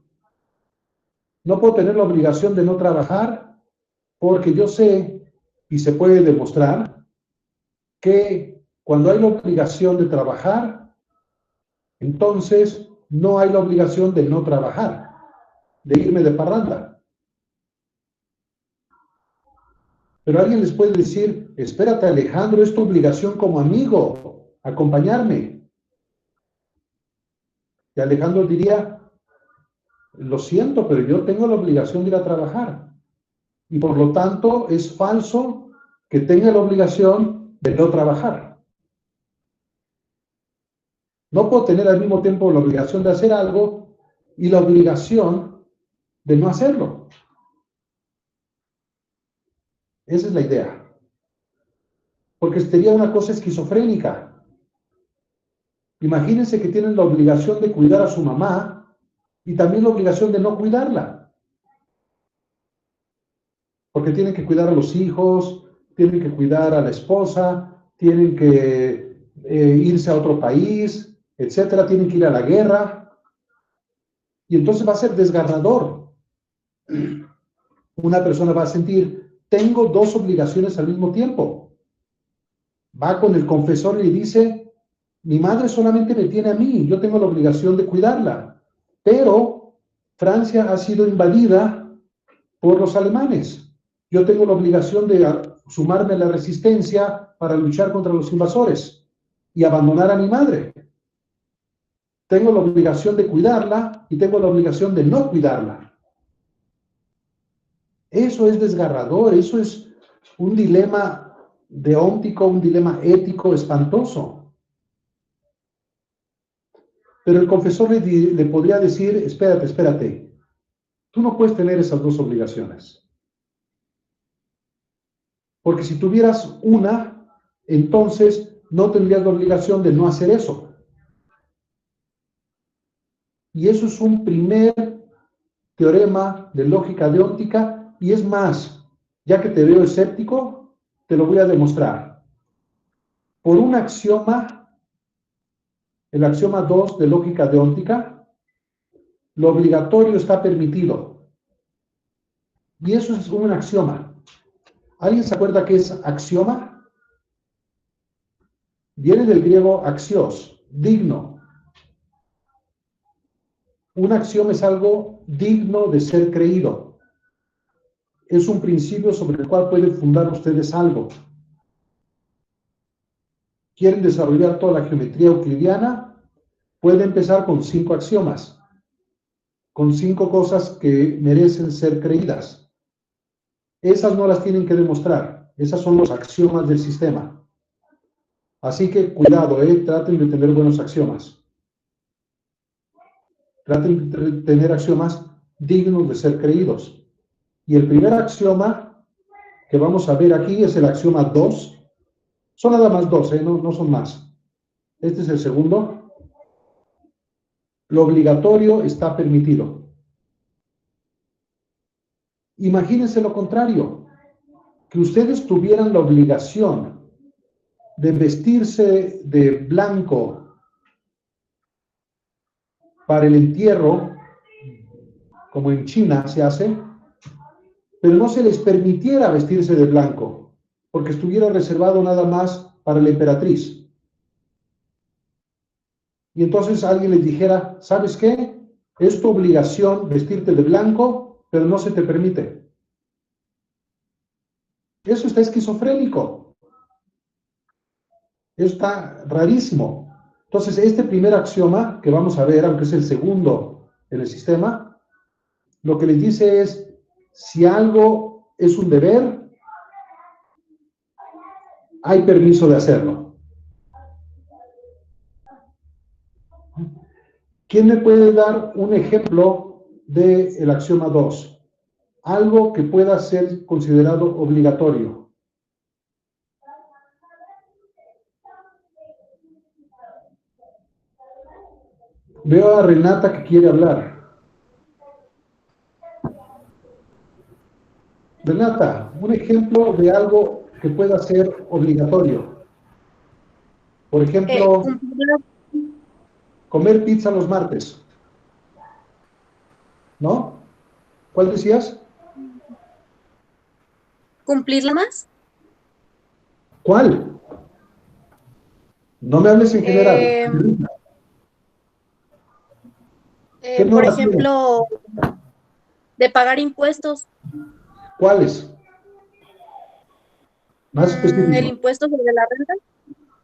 No puedo tener la obligación de no trabajar porque yo sé y se puede demostrar que cuando hay la obligación de trabajar, entonces no hay la obligación de no trabajar, de irme de parranda. Pero alguien les puede decir, espérate Alejandro, es tu obligación como amigo, acompañarme. Y Alejandro diría, lo siento, pero yo tengo la obligación de ir a trabajar. Y por lo tanto es falso que tenga la obligación de no trabajar. No puedo tener al mismo tiempo la obligación de hacer algo y la obligación de no hacerlo. Esa es la idea. Porque sería una cosa esquizofrénica. Imagínense que tienen la obligación de cuidar a su mamá y también la obligación de no cuidarla. Porque tienen que cuidar a los hijos, tienen que cuidar a la esposa, tienen que irse a otro país, etcétera, tienen que ir a la guerra. Y entonces va a ser desgarrador. Una persona va a sentir, tengo dos obligaciones al mismo tiempo. va con el confesor y le dice, mi madre solamente me tiene a mí, yo tengo la obligación de cuidarla, pero Francia ha sido invadida por los alemanes. Yo tengo la obligación de sumarme a la resistencia para luchar contra los invasores y abandonar a mi madre. Tengo la obligación de cuidarla y tengo la obligación de no cuidarla. Eso es desgarrador, eso es un dilema deóntico, un dilema ético espantoso. Pero el confesor le podría decir, espérate, tú no puedes tener esas dos obligaciones. Porque si tuvieras una, entonces no tendrías la obligación de no hacer eso. Y eso es un primer teorema de lógica deóntica, y es más, ya que te veo escéptico, te lo voy a demostrar. Por un axioma, el axioma 2 de lógica deóntica, lo obligatorio está permitido. Y eso es un axioma. ¿Alguien se acuerda qué es axioma? Viene del griego axios, digno. Un axioma es algo digno de ser creído. Es un principio sobre el cual pueden fundar ustedes algo. ¿Quieren desarrollar toda la geometría euclidiana? Pueden empezar con 5 axiomas, con 5 cosas que merecen ser creídas. Esas no las tienen que demostrar. Esas son los axiomas del sistema. Así que cuidado, traten de tener buenos axiomas. Traten de tener axiomas dignos de ser creídos. Y el primer axioma que vamos a ver aquí es el axioma 2. Son nada más 2, no son más. Este es el segundo. Lo obligatorio está permitido. Imagínense lo contrario, que ustedes tuvieran la obligación de vestirse de blanco para el entierro, como en China se hace, pero no se les permitiera vestirse de blanco, porque estuviera reservado nada más para la emperatriz. Y entonces alguien les dijera, ¿sabes qué? Es tu obligación vestirte de blanco, pero no se te permite. Eso está esquizofrénico. Eso está rarísimo. Entonces, este primer axioma que vamos a ver, aunque es el segundo en el sistema, lo que les dice es, si algo es un deber, hay permiso de hacerlo. ¿Quién me puede dar un ejemplo del axioma 2? Algo que pueda ser considerado obligatorio. Veo a Renata que quiere hablar. Renata, un ejemplo de algo que pueda ser obligatorio. Por ejemplo, comer pizza los martes. ¿No? ¿Cuál decías? ¿Cumplirla más? ¿Cuál? No me hables en general. Por ejemplo, de pagar impuestos. ¿Cuáles? Más específico. El impuesto sobre la renta.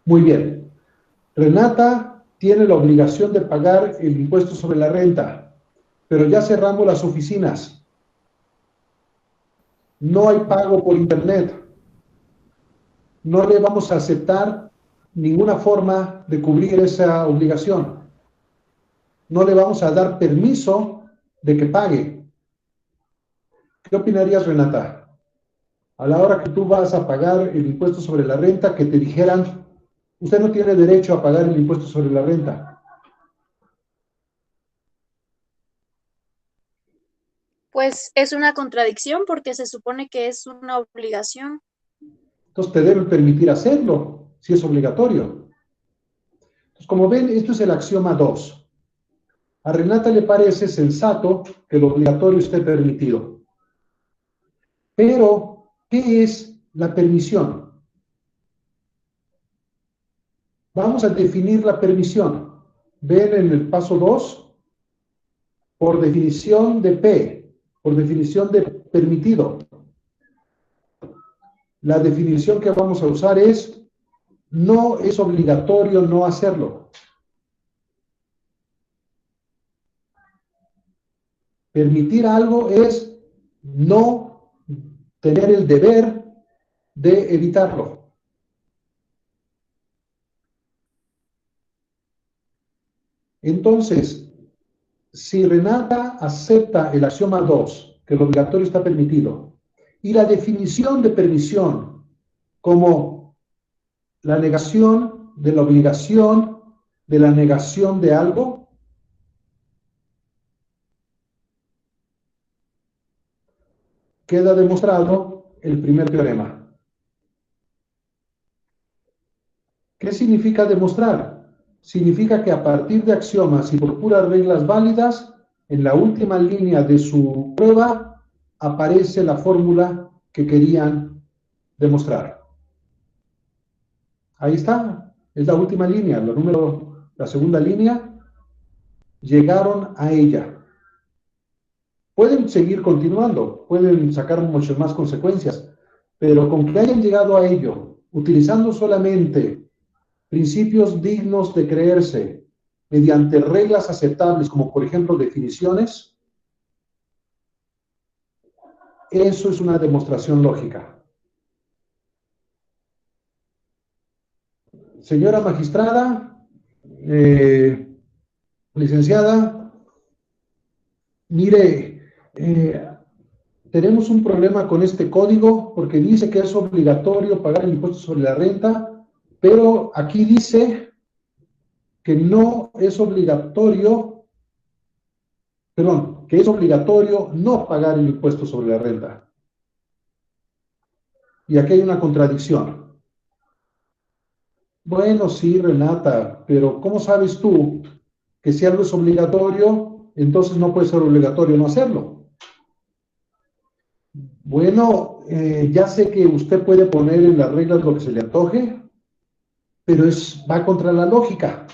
Muy bien. Renata tiene la obligación de pagar el impuesto sobre la renta, pero ya cerramos las oficinas. No hay pago por internet. No le vamos a aceptar ninguna forma de cubrir esa obligación. No le vamos a dar permiso de que pague. ¿Qué opinarías, Renata? A la hora que tú vas a pagar el impuesto sobre la renta, que te dijeran, usted no tiene derecho a pagar el impuesto sobre la renta. Pues es una contradicción porque se supone que es una obligación. Entonces te deben permitir hacerlo, si es obligatorio. Entonces, como ven, esto es el axioma 2. A Renata le parece sensato que lo obligatorio esté permitido. Pero, ¿qué es la permisión? Vamos a definir la permisión. Ven en el paso 2, por definición de P, por definición de permitido. La definición que vamos a usar es: no es obligatorio no hacerlo. Permitir algo es no tener el deber de evitarlo. Entonces, si Renata acepta el axioma 2, que lo obligatorio está permitido, y la definición de permisión como la negación de la obligación de la negación de algo, queda demostrado el primer teorema. ¿Qué significa demostrar? Significa que a partir de axiomas y por puras reglas válidas, en la última línea de su prueba aparece la fórmula que querían demostrar. Ahí está, es la última línea, la segunda línea, llegaron a ella. Pueden seguir continuando, pueden sacar muchas más consecuencias, pero con que hayan llegado a ello, utilizando solamente principios dignos de creerse, mediante reglas aceptables, como por ejemplo definiciones, eso es una demostración lógica. Señora magistrada, licenciada, mire, tenemos un problema con este código porque dice que es obligatorio pagar el impuesto sobre la renta, pero aquí dice que no es obligatorio, perdón, que es obligatorio no pagar el impuesto sobre la renta. Y aquí hay una contradicción. Bueno, sí, Renata, pero ¿cómo sabes tú que si algo es obligatorio, entonces no puede ser obligatorio no hacerlo? Bueno, ya sé que usted puede poner en las reglas lo que se le antoje, pero va contra la lógica.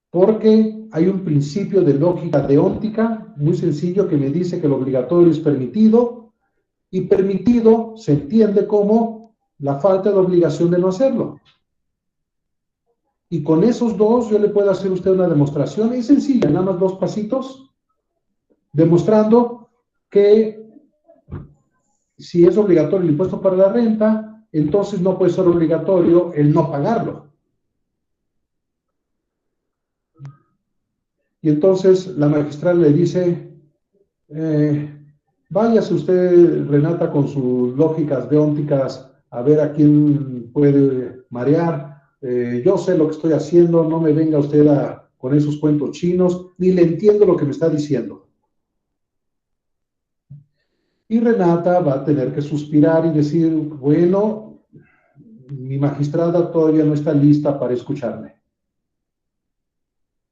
Porque hay un principio de lógica deóntica muy sencillo que me dice que lo obligatorio es permitido, y permitido se entiende como la falta de obligación de no hacerlo. Y con esos dos yo le puedo hacer a usted una demostración, es sencilla, nada más 2 pasitos, demostrando que si es obligatorio el impuesto para la renta, entonces no puede ser obligatorio el no pagarlo. Y entonces la magistrada le dice, váyase usted, Renata, con sus lógicas deónticas a ver a quién puede marear. Yo sé lo que estoy haciendo, no me venga usted con esos cuentos chinos, ni le entiendo lo que me está diciendo. Y Renata va a tener que suspirar y decir, bueno, mi magistrada todavía no está lista para escucharme.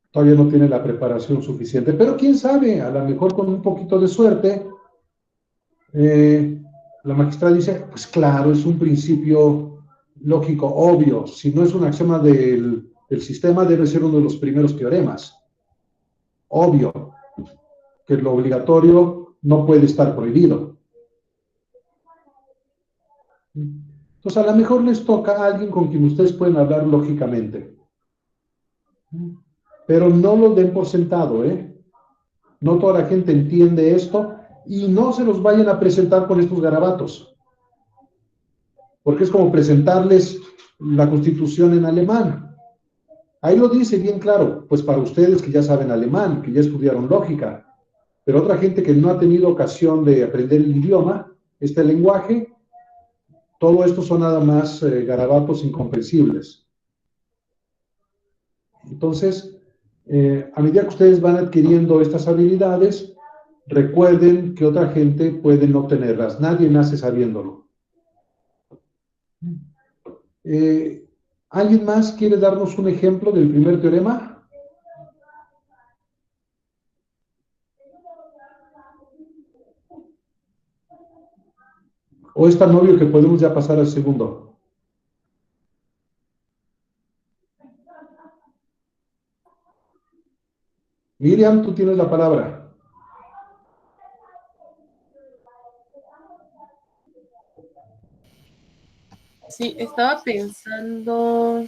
Todavía no tiene la preparación suficiente, pero quién sabe, a lo mejor con un poquito de suerte, la magistrada dice, pues claro, es un principio lógico, obvio, si no es un axioma del sistema, debe ser uno de los primeros teoremas. Obvio, que lo obligatorio no puede estar prohibido. Entonces, a lo mejor les toca a alguien con quien ustedes pueden hablar lógicamente. Pero no lo den por sentado, ¿eh? No toda la gente entiende esto y no se los vayan a presentar con estos garabatos. Porque es como presentarles la Constitución en alemán. Ahí lo dice bien claro, pues para ustedes que ya saben alemán, que ya estudiaron lógica, pero otra gente que no ha tenido ocasión de aprender el idioma, este lenguaje, todo esto son nada más garabatos incomprensibles. Entonces, a medida que ustedes van adquiriendo estas habilidades, recuerden que otra gente puede no tenerlas. Nadie nace sabiéndolo. ¿Alguien más quiere darnos un ejemplo del primer teorema? ¿O es tan obvio que podemos ya pasar al segundo? Miriam, tú tienes la palabra. Sí, estaba pensando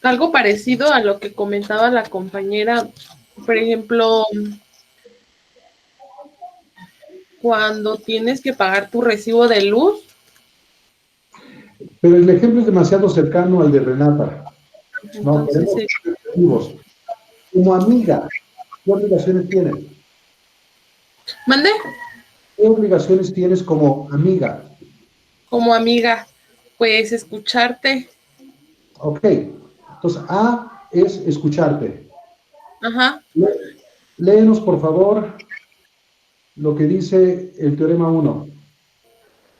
algo parecido a lo que comentaba la compañera. Por ejemplo, cuando tienes que pagar tu recibo de luz. Pero el ejemplo es demasiado cercano al de Renata. No, Entonces, queremos ser objetivos. Como amiga, ¿qué obligaciones tienes? ¿mande? ¿Qué obligaciones tienes como amiga? Como amiga, pues escucharte. Ok. Entonces, A es escucharte. Ajá. Léenos, por favor, lo que dice el teorema 1.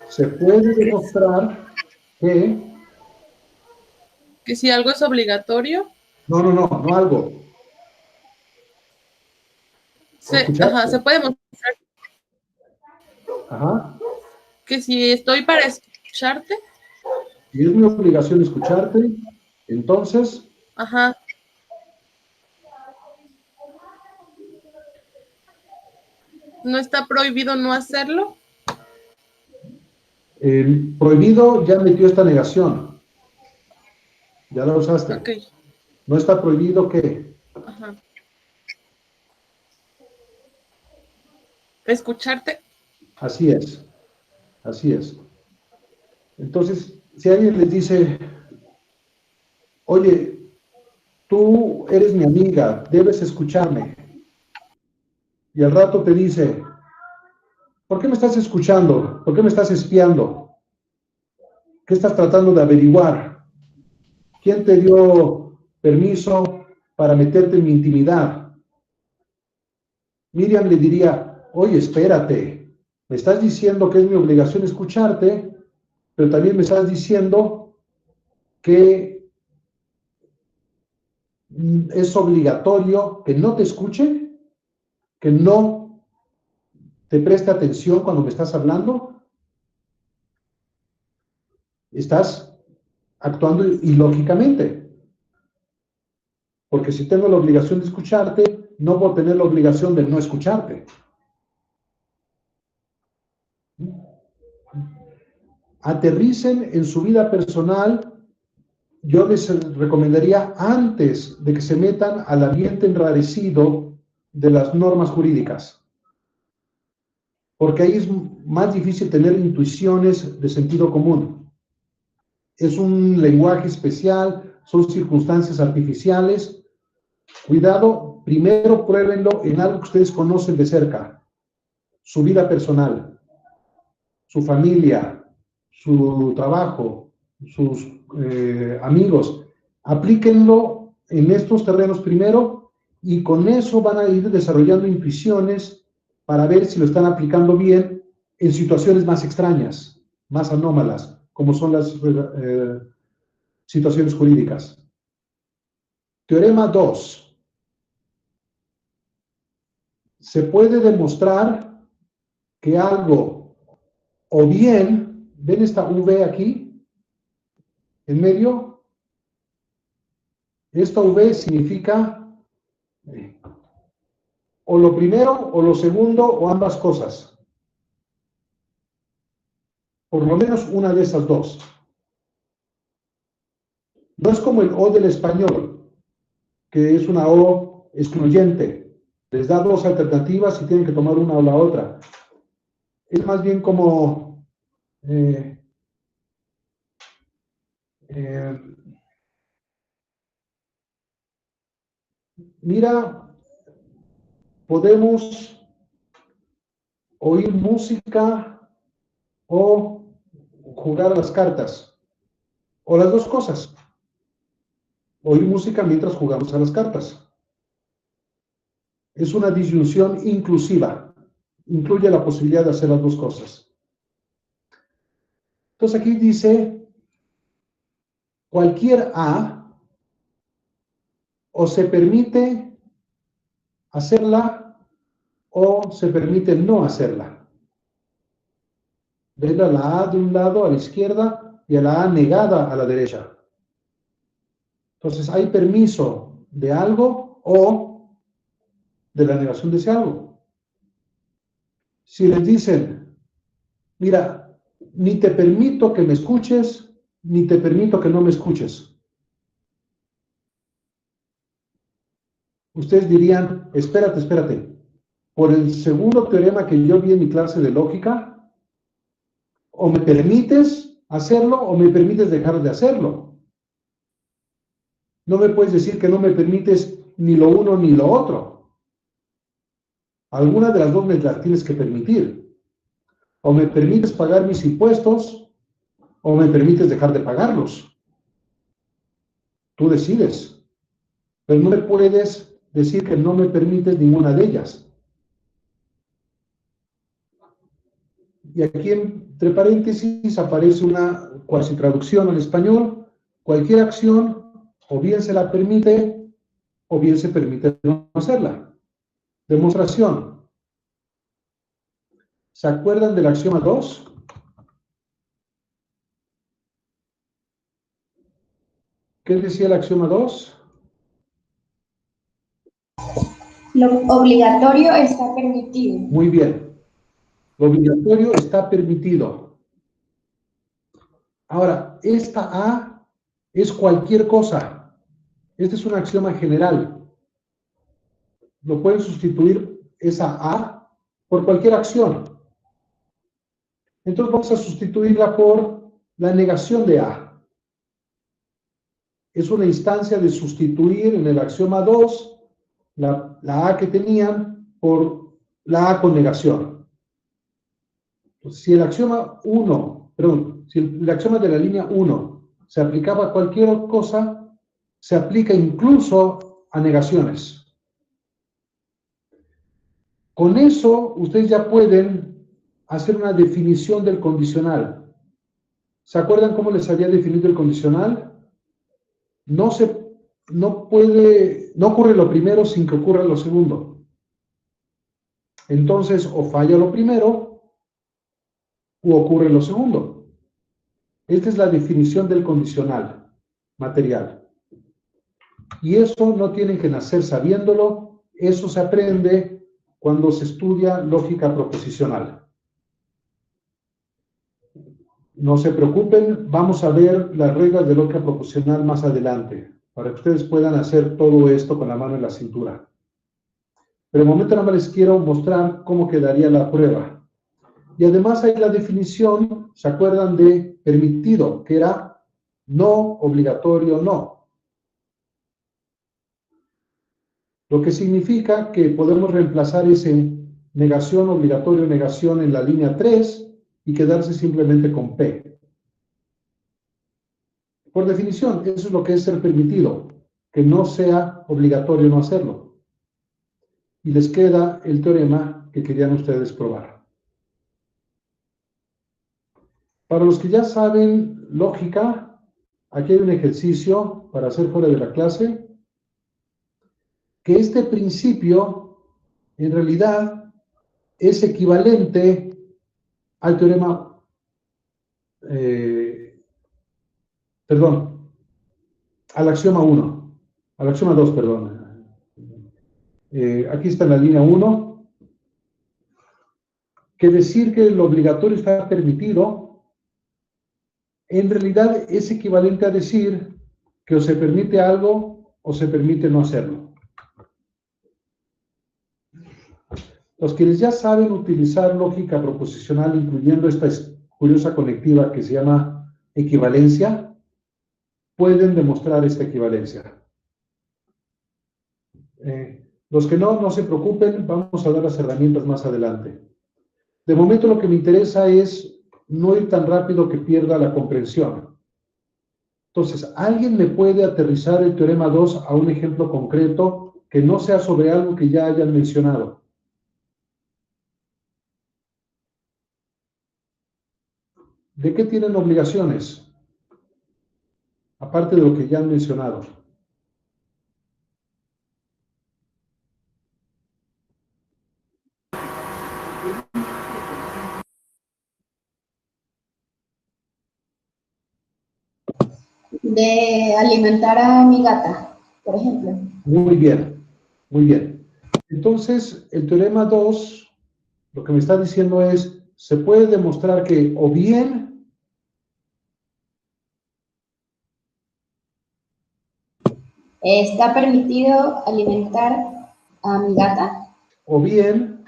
Se puede demostrar que... Que si algo es obligatorio, No algo. ajá, Escucharte. se puede mostrar Ajá. que si estoy para escucharte, Y es mi obligación escucharte, entonces, ajá, no está prohibido no hacerlo. el prohibido ya metió esta negación. Ya la usaste. Ok, No está prohibido que... ajá. Escucharte, Así es. Así es. Entonces, si alguien les dice, oye, tú eres mi amiga, debes escucharme. Y al rato te dice, ¿por qué me estás escuchando? ¿Por qué me estás espiando? ¿Qué estás tratando de averiguar? ¿Quién te dio permiso para meterte en mi intimidad? Miriam le diría, oye, espérate, me estás diciendo que es mi obligación escucharte, pero también me estás diciendo que es obligatorio que no te escuche, que no te preste atención cuando me estás hablando. Estás actuando ilógicamente, porque si tengo la obligación de escucharte, no puedo tener la obligación de no escucharte. Aterricen en su vida personal. Yo les recomendaría antes de que se metan al ambiente enrarecido de las normas jurídicas, porque ahí es más difícil tener intuiciones de sentido común. Es un lenguaje especial, son circunstancias artificiales. Cuidado, primero pruébenlo en algo que ustedes conocen de cerca, su vida personal, su familia, su trabajo, sus amigos. Aplíquenlo en estos terrenos primero y con eso van a ir desarrollando intuiciones para ver si lo están aplicando bien en situaciones más extrañas, más anómalas, como son las situaciones jurídicas. Teorema 2. Se puede demostrar que algo, o bien, ¿ven esta V aquí? En medio. Esta V significa o lo primero, o lo segundo, o ambas cosas. Por lo menos una de esas dos. No es como el O del español, que es una O excluyente. Les da dos alternativas y tienen que tomar una o la otra. Es más bien como... mira, podemos oír música o jugar a las cartas, o las dos cosas. Oír música mientras jugamos a las cartas. Es una disyunción inclusiva. Incluye la posibilidad de hacer las dos cosas. Entonces aquí dice, cualquier A, o se permite hacerla, o se permite no hacerla. Ven a la A de un lado a la izquierda y a la A negada a la derecha. Entonces hay permiso de algo o de la negación de ese algo. Si les dicen, mira, ni te permito que me escuches, ni te permito que no me escuches. Ustedes dirían, espérate, espérate. Por el segundo teorema que yo vi en mi clase de lógica, o me permites hacerlo o me permites dejar de hacerlo. No me puedes decir que no me permites ni lo uno ni lo otro. Alguna de las dos me las tienes que permitir. O me permites pagar mis impuestos o me permites dejar de pagarlos. Tú decides. Pero no me puedes decir que no me permites ninguna de ellas. Y aquí entre paréntesis aparece una cuasi traducción al español. Cualquier acción o bien se la permite o bien se permite no hacerla. Demostración. ¿Se acuerdan del axioma 2? ¿Qué decía el axioma 2? Lo obligatorio está permitido. Muy bien. Lo obligatorio está permitido. Ahora, esta A es cualquier cosa. Este es un axioma general. Lo pueden sustituir esa A por cualquier acción. Entonces vamos a sustituirla por la negación de A. Es una instancia de sustituir en el axioma 2 la A que tenían por la A con negación. Entonces, si el axioma 1, perdón, si el axioma de la línea 1 se aplicaba a cualquier cosa, se aplica incluso a negaciones. Con eso, ustedes ya pueden hacer una definición del condicional. ¿Se acuerdan cómo les había definido el condicional? No ocurre lo primero sin que ocurra lo segundo. Entonces, o falla lo primero, o ocurre lo segundo. Esta es la definición del condicional material. Y eso no tienen que nacer sabiéndolo, eso se aprende cuando se estudia lógica proposicional. No se preocupen, vamos a ver las reglas de lógica proposicional más adelante, para que ustedes puedan hacer todo esto con la mano en la cintura. Pero de momento nada más les quiero mostrar cómo quedaría la prueba. Y además hay la definición, ¿se acuerdan de permitido? Que era no, obligatorio, no. Lo que significa que podemos reemplazar ese negación, obligatorio, negación en la línea 3 y quedarse simplemente con P. Por definición, eso es lo que es ser permitido, que no sea obligatorio no hacerlo. Y les queda el teorema que querían ustedes probar. Para los que ya saben lógica, aquí hay un ejercicio para hacer fuera de la clase, que este principio en realidad es equivalente al teorema, al axioma 1, al axioma 2, perdón. Aquí está en la línea 1, que decir que lo obligatorio está permitido, en realidad es equivalente a decir que o se permite algo o se permite no hacerlo. Los quienes ya saben utilizar lógica proposicional, incluyendo esta curiosa conectiva que se llama equivalencia, pueden demostrar esta equivalencia. Los que no se preocupen, vamos a dar las herramientas más adelante. De momento lo que me interesa es no ir tan rápido que pierda la comprensión. Entonces, ¿alguien me puede aterrizar el teorema 2 a un ejemplo concreto que no sea sobre algo que ya hayan mencionado? ¿De qué tienen obligaciones? Aparte de lo que ya han mencionado. De alimentar a mi gata, por ejemplo. Muy bien, muy bien. Entonces, el teorema 2, lo que me está diciendo es, se puede demostrar que o bien ¿Está permitido alimentar a mi gata? o bien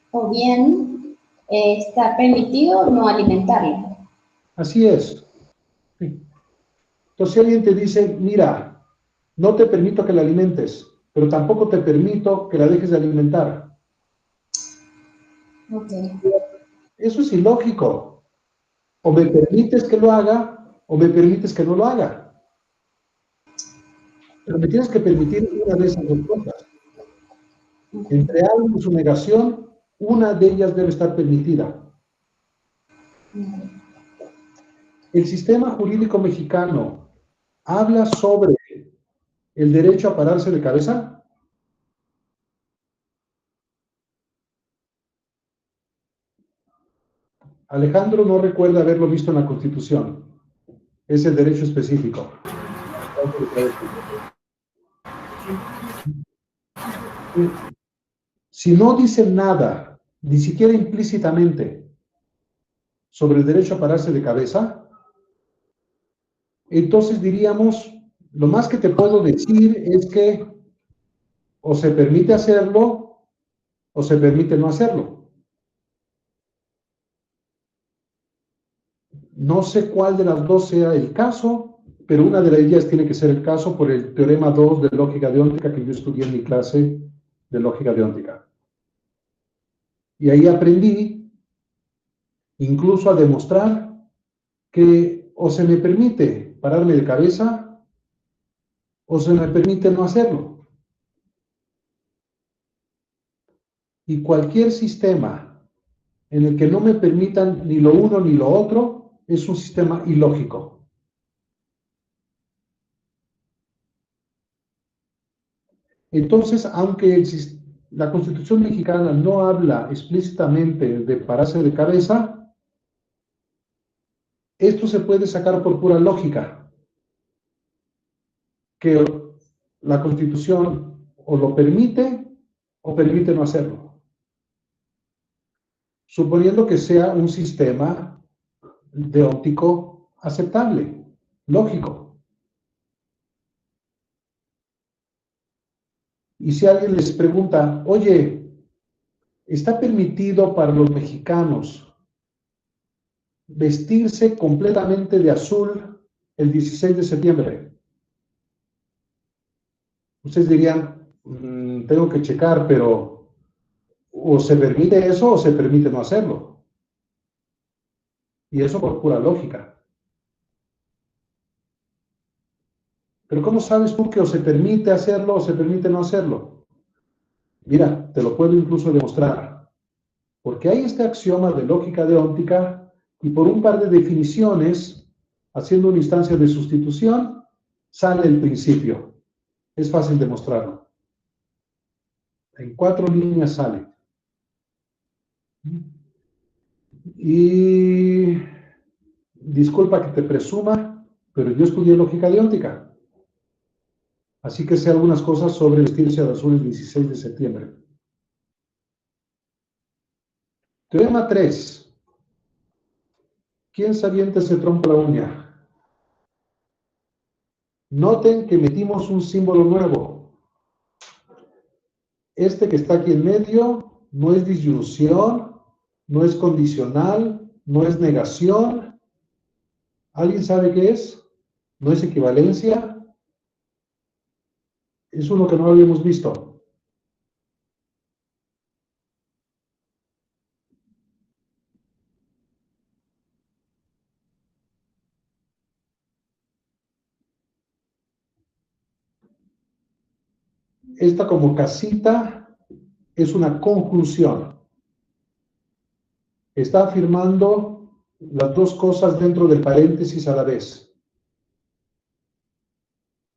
¿O bien está permitido no alimentarla? así es. Sí. Entonces, si alguien te dice, mira, no te permito que la alimentes, pero tampoco te permito que la dejes de alimentar. Ok. Eso es ilógico. O me permites que lo haga, o me permites que no lo haga. Pero me tienes que permitir una de esas dos cosas. Entre algo y su negación, una de ellas debe estar permitida. El sistema jurídico mexicano habla sobre el derecho a pararse de cabeza. Alejandro no recuerda haberlo visto en la Constitución. Es el derecho específico. Si no dice nada, ni siquiera implícitamente, sobre el derecho a pararse de cabeza, entonces diríamos, lo más que te puedo decir es que o se permite hacerlo o se permite no hacerlo. No sé cuál de las dos sea el caso, pero una de ellas tiene que ser el caso por el teorema 2 de lógica deóntica que yo estudié en mi clase de lógica deóntica. Y ahí aprendí incluso a demostrar que o se me permite pararme de cabeza o se me permite no hacerlo. Y cualquier sistema en el que no me permitan ni lo uno ni lo otro es un sistema ilógico. Entonces, aunque la Constitución mexicana no habla explícitamente de pararse de cabeza, esto se puede sacar por pura lógica, que la Constitución o lo permite o permite no hacerlo. Suponiendo que sea un sistema deóntico aceptable, lógico. Y si alguien les pregunta, oye, ¿está permitido para los mexicanos vestirse completamente de azul el 16 de septiembre? Ustedes dirían, tengo que checar, pero o se permite eso o se permite no hacerlo. Y eso por pura lógica. Pero ¿cómo sabes tú que o se permite hacerlo o se permite no hacerlo? Mira, te lo puedo incluso demostrar. Porque hay este axioma de lógica deóntica y por un par de definiciones, haciendo una instancia de sustitución, sale el principio. Es fácil demostrarlo. En 4 líneas sale. Y disculpa que te presuma, pero yo estudié lógica deóntica. Así que sé algunas cosas sobre vestirse de azul el 16 de septiembre. Teorema 3. ¿Quién sabiente se trompa la uña? Noten que metimos un símbolo nuevo. Este que está aquí en medio no es disyunción, no es condicional, no es negación. ¿Alguien sabe qué es? ¿No es equivalencia? Es uno que no habíamos visto. Esta como casita es una conjunción. Está afirmando las dos cosas dentro del paréntesis a la vez.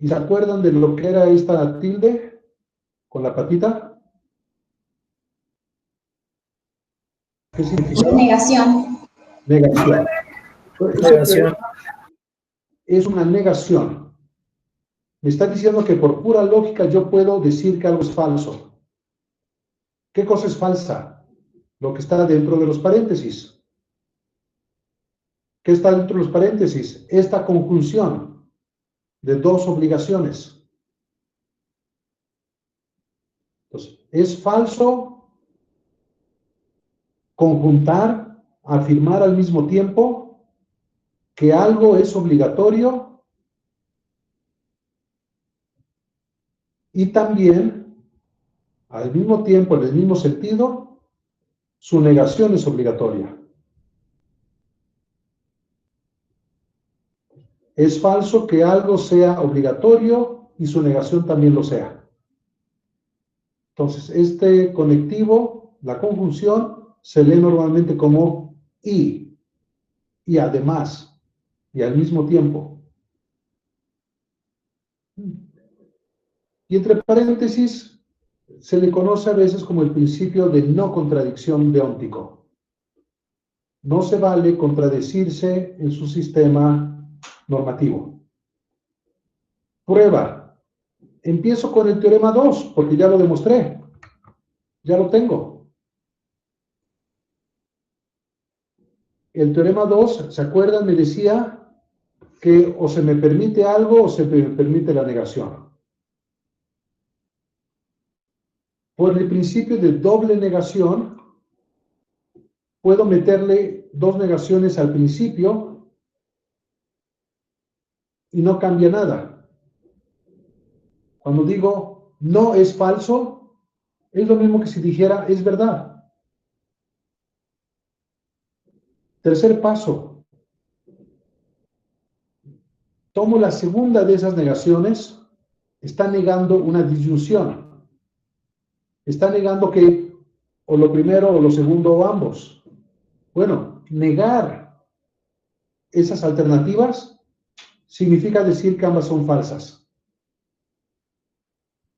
¿Y se acuerdan de lo que era esta tilde con la patita? ¿Qué significaba? Negación. Negación. Negación. Es una negación. Me está diciendo que por pura lógica yo puedo decir que algo es falso. ¿Qué cosa es falsa? Lo que está dentro de los paréntesis. ¿Qué está dentro de los paréntesis? Esta conjunción de dos obligaciones. Entonces, es falso conjuntar, afirmar al mismo tiempo que algo es obligatorio y también, al mismo tiempo, en el mismo sentido, su negación es obligatoria. Es falso que algo sea obligatorio y su negación también lo sea. Entonces, este conectivo, la conjunción, se lee normalmente como y además, y al mismo tiempo. Y entre paréntesis, se le conoce a veces como el principio de no contradicción deóntico. No se vale contradecirse en su sistema normativo. Prueba. Empiezo con el teorema 2, porque ya lo demostré. Ya lo tengo. El teorema 2, ¿se acuerdan? Me decía que o se me permite algo o se me permite la negación. Por el principio de doble negación, puedo meterle dos negaciones al principio y no cambia nada. Cuando digo no es falso, es lo mismo que si dijera es verdad. Tercer paso. Tomo la segunda de esas negaciones, está negando una disyunción. Está negando que o lo primero o lo segundo o ambos. Bueno, negar esas alternativas significa decir que ambas son falsas.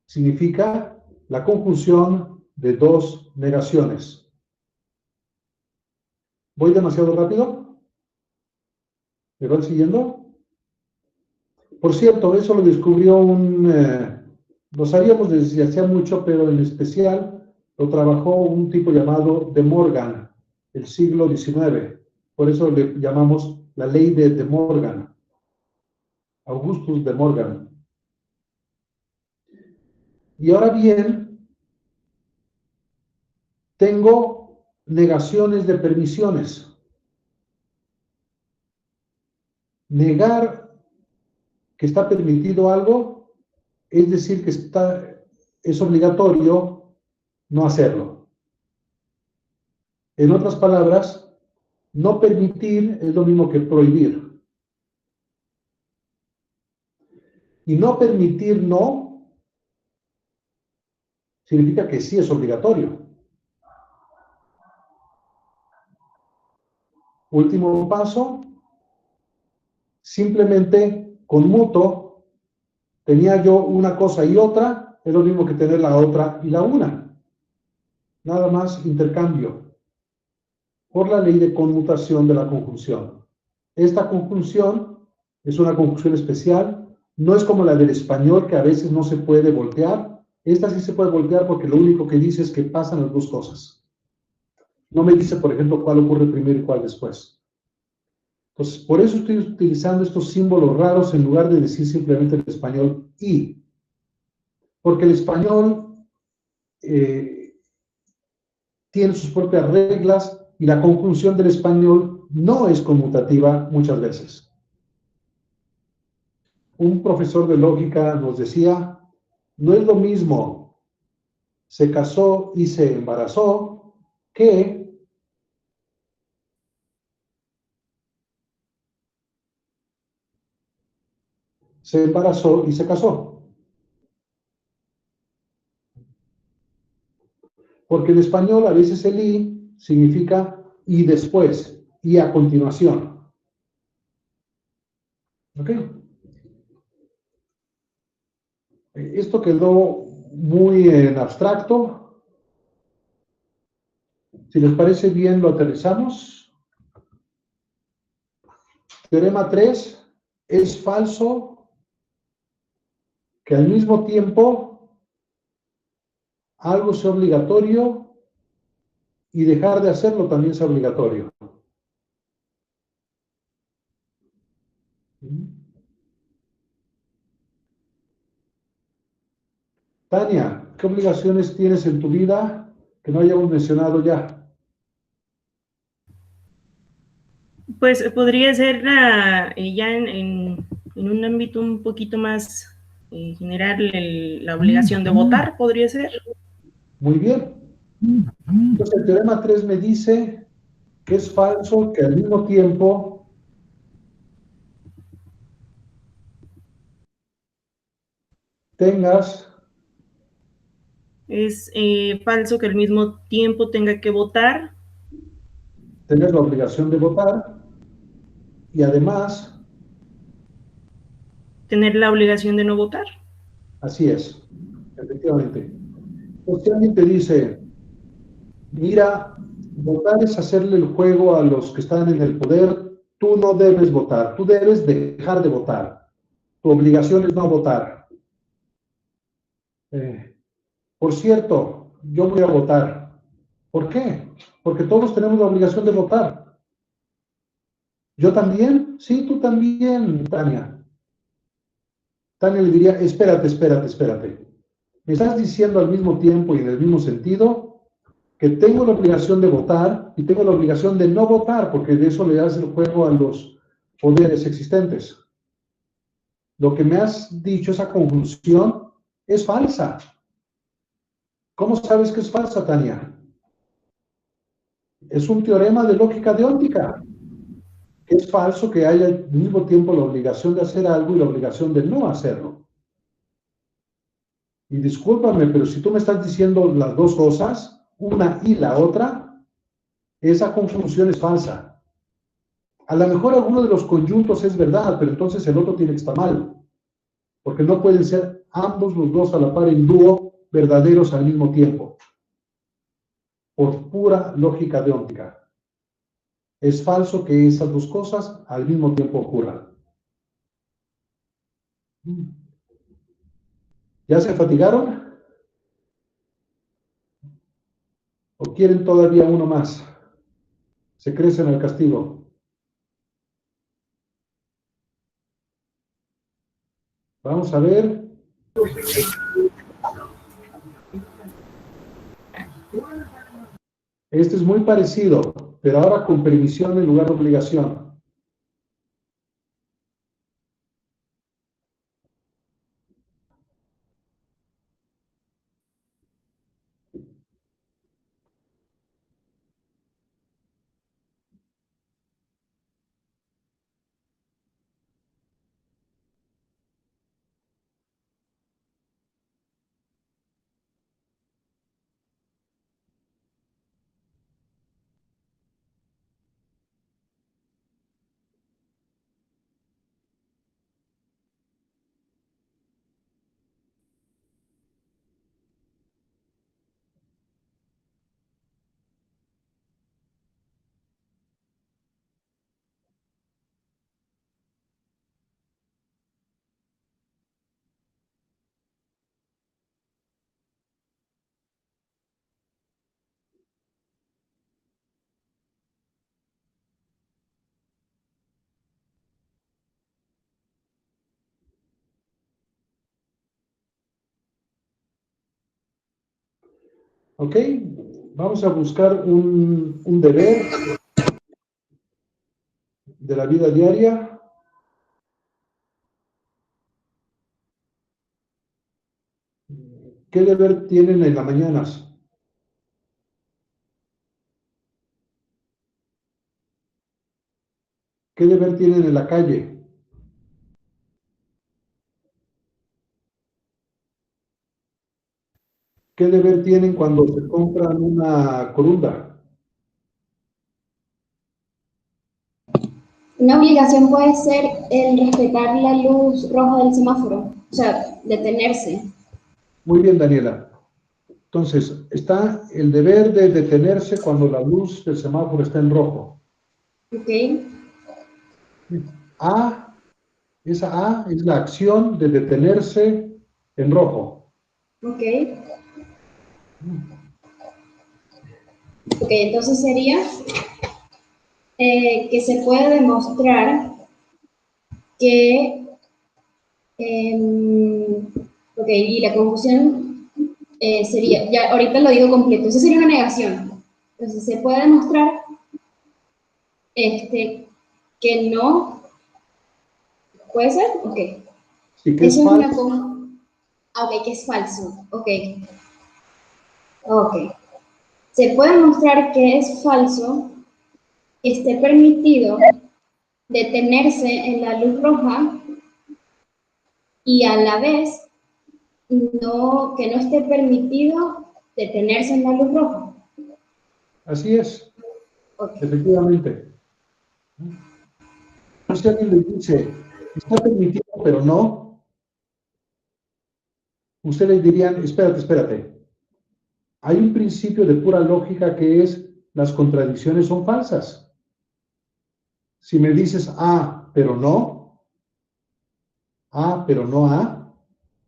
Significa la conjunción de dos negaciones. ¿Voy demasiado rápido? ¿Me van siguiendo? Por cierto, eso lo descubrió lo sabíamos desde hacía mucho, pero en especial lo trabajó un tipo llamado De Morgan, el siglo XIX. Por eso le llamamos la ley de De Morgan. Augustus De Morgan. Y ahora bien, tengo negaciones de permisiones. Negar que está permitido algo es decir que es obligatorio no hacerlo. En otras palabras, no permitir es lo mismo que prohibir. Y no permitir no significa que sí es obligatorio. Último paso, simplemente conmuto, tenía yo una cosa y otra, es lo mismo que tener la otra y la una. Nada más intercambio por la ley de conmutación de la conjunción. Esta conjunción es una conjunción especial, no es como la del español que a veces no se puede voltear. Esta sí se puede voltear porque lo único que dice es que pasan las dos cosas. No me dice, por ejemplo, cuál ocurre primero y cuál después. Entonces, por eso estoy utilizando estos símbolos raros en lugar de decir simplemente en español y. Porque el español tiene sus propias reglas y la conjunción del español no es conmutativa muchas veces. Un profesor de lógica nos decía, no es lo mismo se casó y se embarazó que se embarazó y se casó. Porque en español a veces el y significa y después, y a continuación. ¿Ok? Esto quedó muy en abstracto. Si les parece bien, lo aterrizamos. Teorema 3, es falso que al mismo tiempo algo sea obligatorio y dejar de hacerlo también es obligatorio. Tania, ¿qué obligaciones tienes en tu vida que no hayamos mencionado ya? Pues podría ser ya en un ámbito un poquito más general, la obligación de votar, podría ser. Muy bien. Entonces el teorema 3 me dice que es falso que al mismo tiempo tengas Es falso que al mismo tiempo tenga que votar. Tengas la obligación de votar y además, Tener la obligación de no votar. así es, efectivamente. Pues si alguien te dice, mira, votar es hacerle el juego a los que están en el poder, tú no debes votar, tú debes dejar de votar. Tu obligación es no votar. Por cierto, yo voy a votar. ¿Por qué? Porque todos tenemos la obligación de votar. ¿Yo también? Sí, tú también, Tania. Tania le diría, espérate. Me estás diciendo al mismo tiempo y en el mismo sentido que tengo la obligación de votar y tengo la obligación de no votar, porque de eso le hace el juego a los poderes existentes. Lo que me has dicho, esa conjunción, es falsa. ¿Cómo sabes que es falsa, Tania? Es un teorema de lógica deóntica. Es falso que haya al mismo tiempo la obligación de hacer algo y la obligación de no hacerlo. Y discúlpame, pero si tú me estás diciendo las dos cosas, una y la otra, esa conjunción es falsa. A lo mejor alguno de los conyuntos es verdad, pero entonces el otro tiene que estar mal. Porque no pueden ser ambos los dos a la par en dúo verdaderos al mismo tiempo. Por pura lógica deóntica. Es falso que esas dos cosas al mismo tiempo ocurran. ¿Ya se fatigaron? ¿O quieren todavía uno más? Se crecen al castigo. Vamos a ver. Este es muy parecido, pero ahora con permisión en lugar de obligación. ¿Ok? Vamos a buscar un deber de la vida diaria. ¿Qué deber tienen en las mañanas? ¿Qué deber tienen en la calle? ¿Qué deber tienen cuando se compran una corunda? Una obligación puede ser el respetar la luz roja del semáforo, o sea, detenerse. Muy bien, Daniela. Entonces, está el deber de detenerse cuando la luz del semáforo está en rojo. Ok, Esa A es la acción de detenerse en rojo. ok. Ok, entonces sería que se puede demostrar que, ok, y la confusión sería, ya ahorita lo digo completo, eso sería una negación. Entonces se puede demostrar que no, ¿puede ser? Ok. Sí, que es Eso es una falso. ok, que es falso, ok. Ok. Se puede mostrar que es falso, que esté permitido detenerse en la luz roja y a la vez no, que no esté permitido detenerse en la luz roja. Así es, Ok. efectivamente. Entonces, si alguien le dice, está permitido, pero no, ustedes dirían, espérate, espérate. Hay un principio de pura lógica que es, las contradicciones son falsas. Si me dices A, pero no, A, pero no A,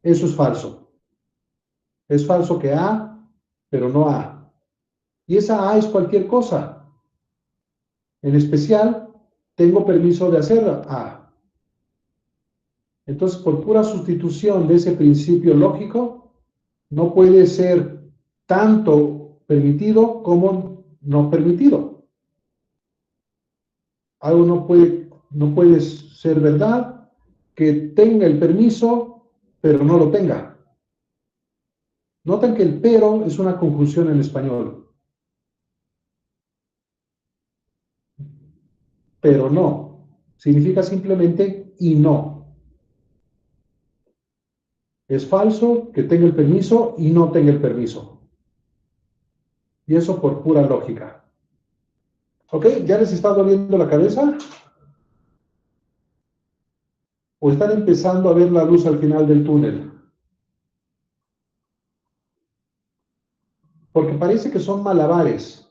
eso es falso. Es falso que A, pero no A. Y esa A es cualquier cosa. En especial, tengo permiso de hacer A. Entonces, por pura sustitución de ese principio lógico, no puede ser tanto permitido como no permitido. Algo no puede ser verdad que tenga el permiso, pero no lo tenga. Noten que el pero es una conjunción en español. Pero no. Significa simplemente y no. Es falso que tenga el permiso y no tenga el permiso. Y eso por pura lógica. ¿Ok? ¿Ya les está doliendo la cabeza? ¿O están empezando a ver la luz al final del túnel? Porque parece que son malabares,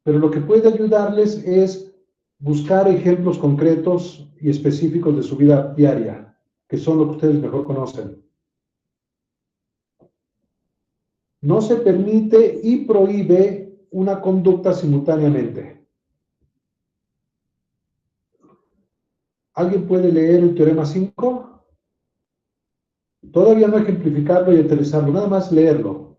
pero lo que puede ayudarles es buscar ejemplos concretos y específicos de su vida diaria, que son lo que ustedes mejor conocen. No se permite y prohíbe una conducta simultáneamente. ¿Alguien puede leer el teorema 5? Todavía no ejemplificarlo y aterrizarlo, nada más leerlo.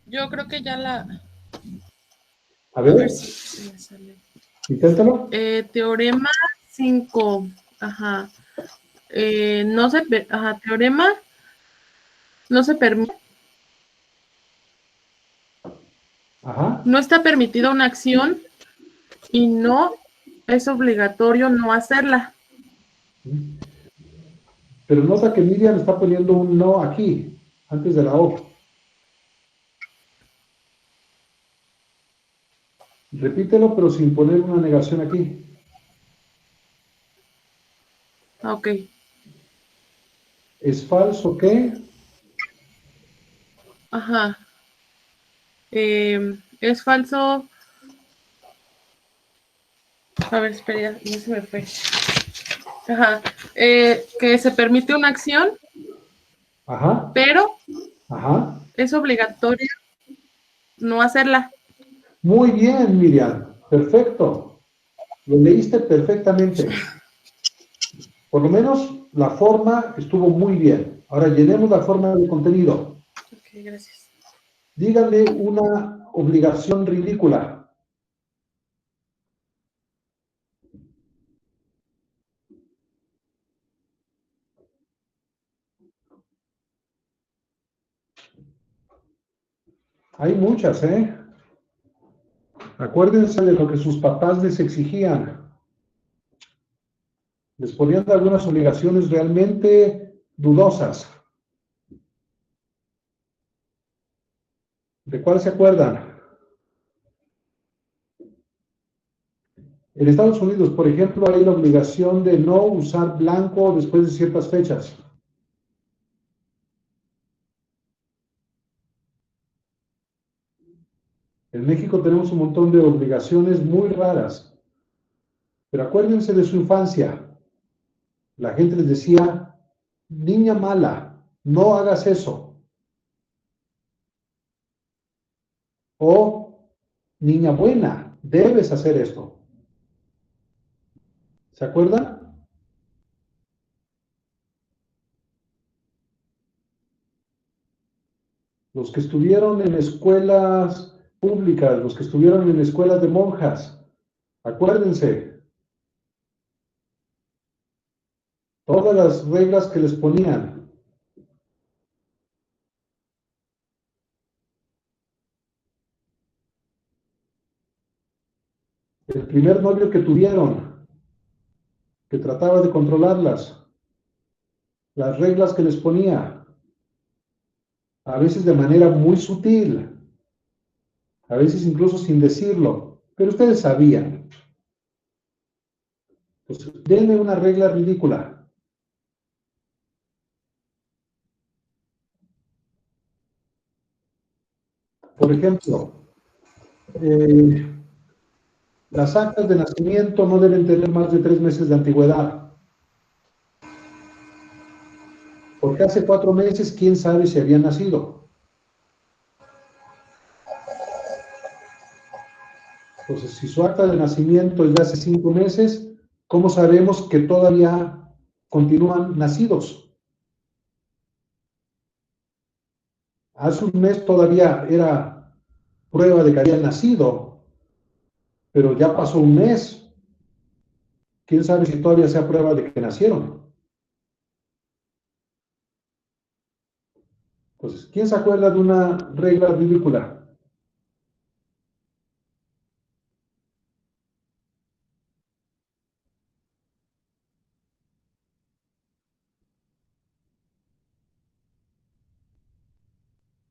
Yo creo que ya la... A A ver ver, si me sale. inténtalo. Teorema 5. Ajá. No se... Ajá, teorema no se permite. Ajá. No está permitida una acción y no es obligatorio no hacerla. Pero nota que Miriam está poniendo un no aquí, antes de la O. Repítelo, pero sin poner una negación aquí. Ok. ¿Es falso que? Ajá. Es falso. A ver, espera, ya se me fue. Ajá. Que se permite una acción, Ajá, pero ajá. es obligatorio no hacerla. Muy bien, Miriam. Perfecto. Lo leíste perfectamente. Por lo menos la forma estuvo muy bien. Ahora llenemos la forma de contenido. Ok, gracias. Díganle una obligación ridícula. Hay muchas, ¿eh? Acuérdense de lo que sus papás les exigían. Les ponían algunas obligaciones realmente dudosas. ¿Ok? ¿De cuál se acuerdan? En Estados Unidos, por ejemplo, hay la obligación de no usar blanco después de ciertas fechas. En México tenemos un montón de obligaciones muy raras. Pero acuérdense de su infancia. La gente les decía, niña mala, no hagas eso. O, niña buena, debes hacer esto. ¿Se acuerdan? Los que estuvieron en escuelas públicas, los que estuvieron en escuelas de monjas, acuérdense, todas las reglas que les ponían. El primer novio que tuvieron, que trataba de controlarlas, las reglas que les ponía, a veces de manera muy sutil, a veces incluso sin decirlo, pero ustedes sabían. Pues denme una regla ridícula. Por ejemplo, las actas de nacimiento no deben tener más de 3 meses de antigüedad. Porque hace 4 meses, quién sabe si había nacido. Entonces, si su acta de nacimiento es de hace 5 meses, ¿cómo sabemos que todavía continúan nacidos? Hace un mes todavía era prueba de que habían nacido, pero ya pasó un mes. ¿Quién sabe si todavía sea prueba de que nacieron? Entonces, ¿quién se acuerda de una regla ridícula?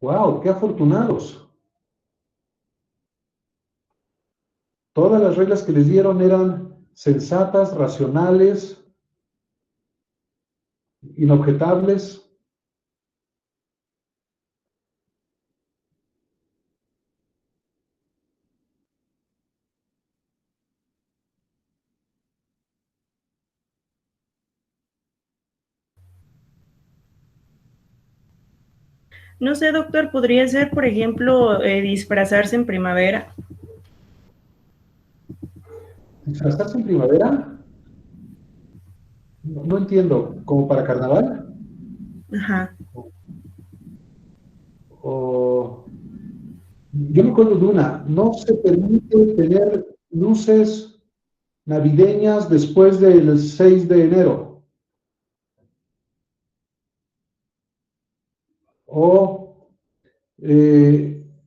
¡Wow! ¡Qué afortunados! Todas las reglas que les dieron eran sensatas, racionales, inobjetables. No sé, doctor, podría ser, por ejemplo, disfrazarse en primavera. ¿Disfrazarse en primavera? No entiendo. ¿Como para carnaval? Ajá. O... Yo me acuerdo de una. No se permite tener luces navideñas después del 6 de enero. O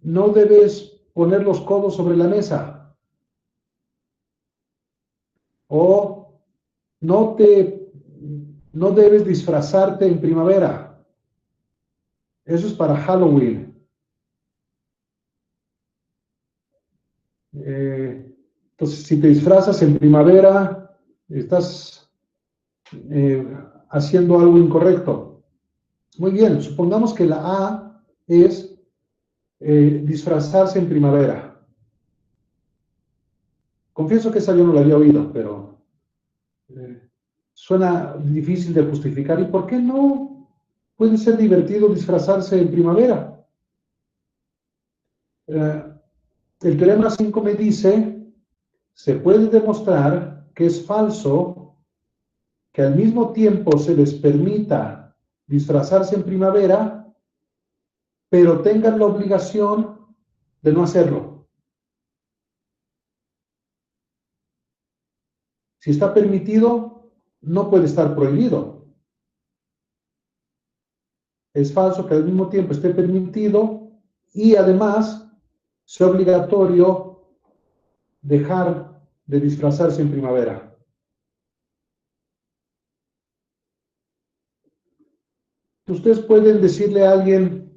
no debes poner los codos sobre la mesa. O no debes disfrazarte en primavera. Eso es para Halloween. Entonces, si te disfrazas en primavera, estás haciendo algo incorrecto. Muy bien, supongamos que la A es disfrazarse en primavera. Confieso que esa yo no la había oído, pero suena difícil de justificar. ¿Y por qué no puede ser divertido disfrazarse en primavera? El teorema 5 me dice, se puede demostrar que es falso que al mismo tiempo se les permita disfrazarse en primavera, pero tengan la obligación de no hacerlo. Si está permitido, no puede estar prohibido. Es falso que al mismo tiempo esté permitido y además sea obligatorio dejar de disfrazarse en primavera. Ustedes pueden decirle a alguien,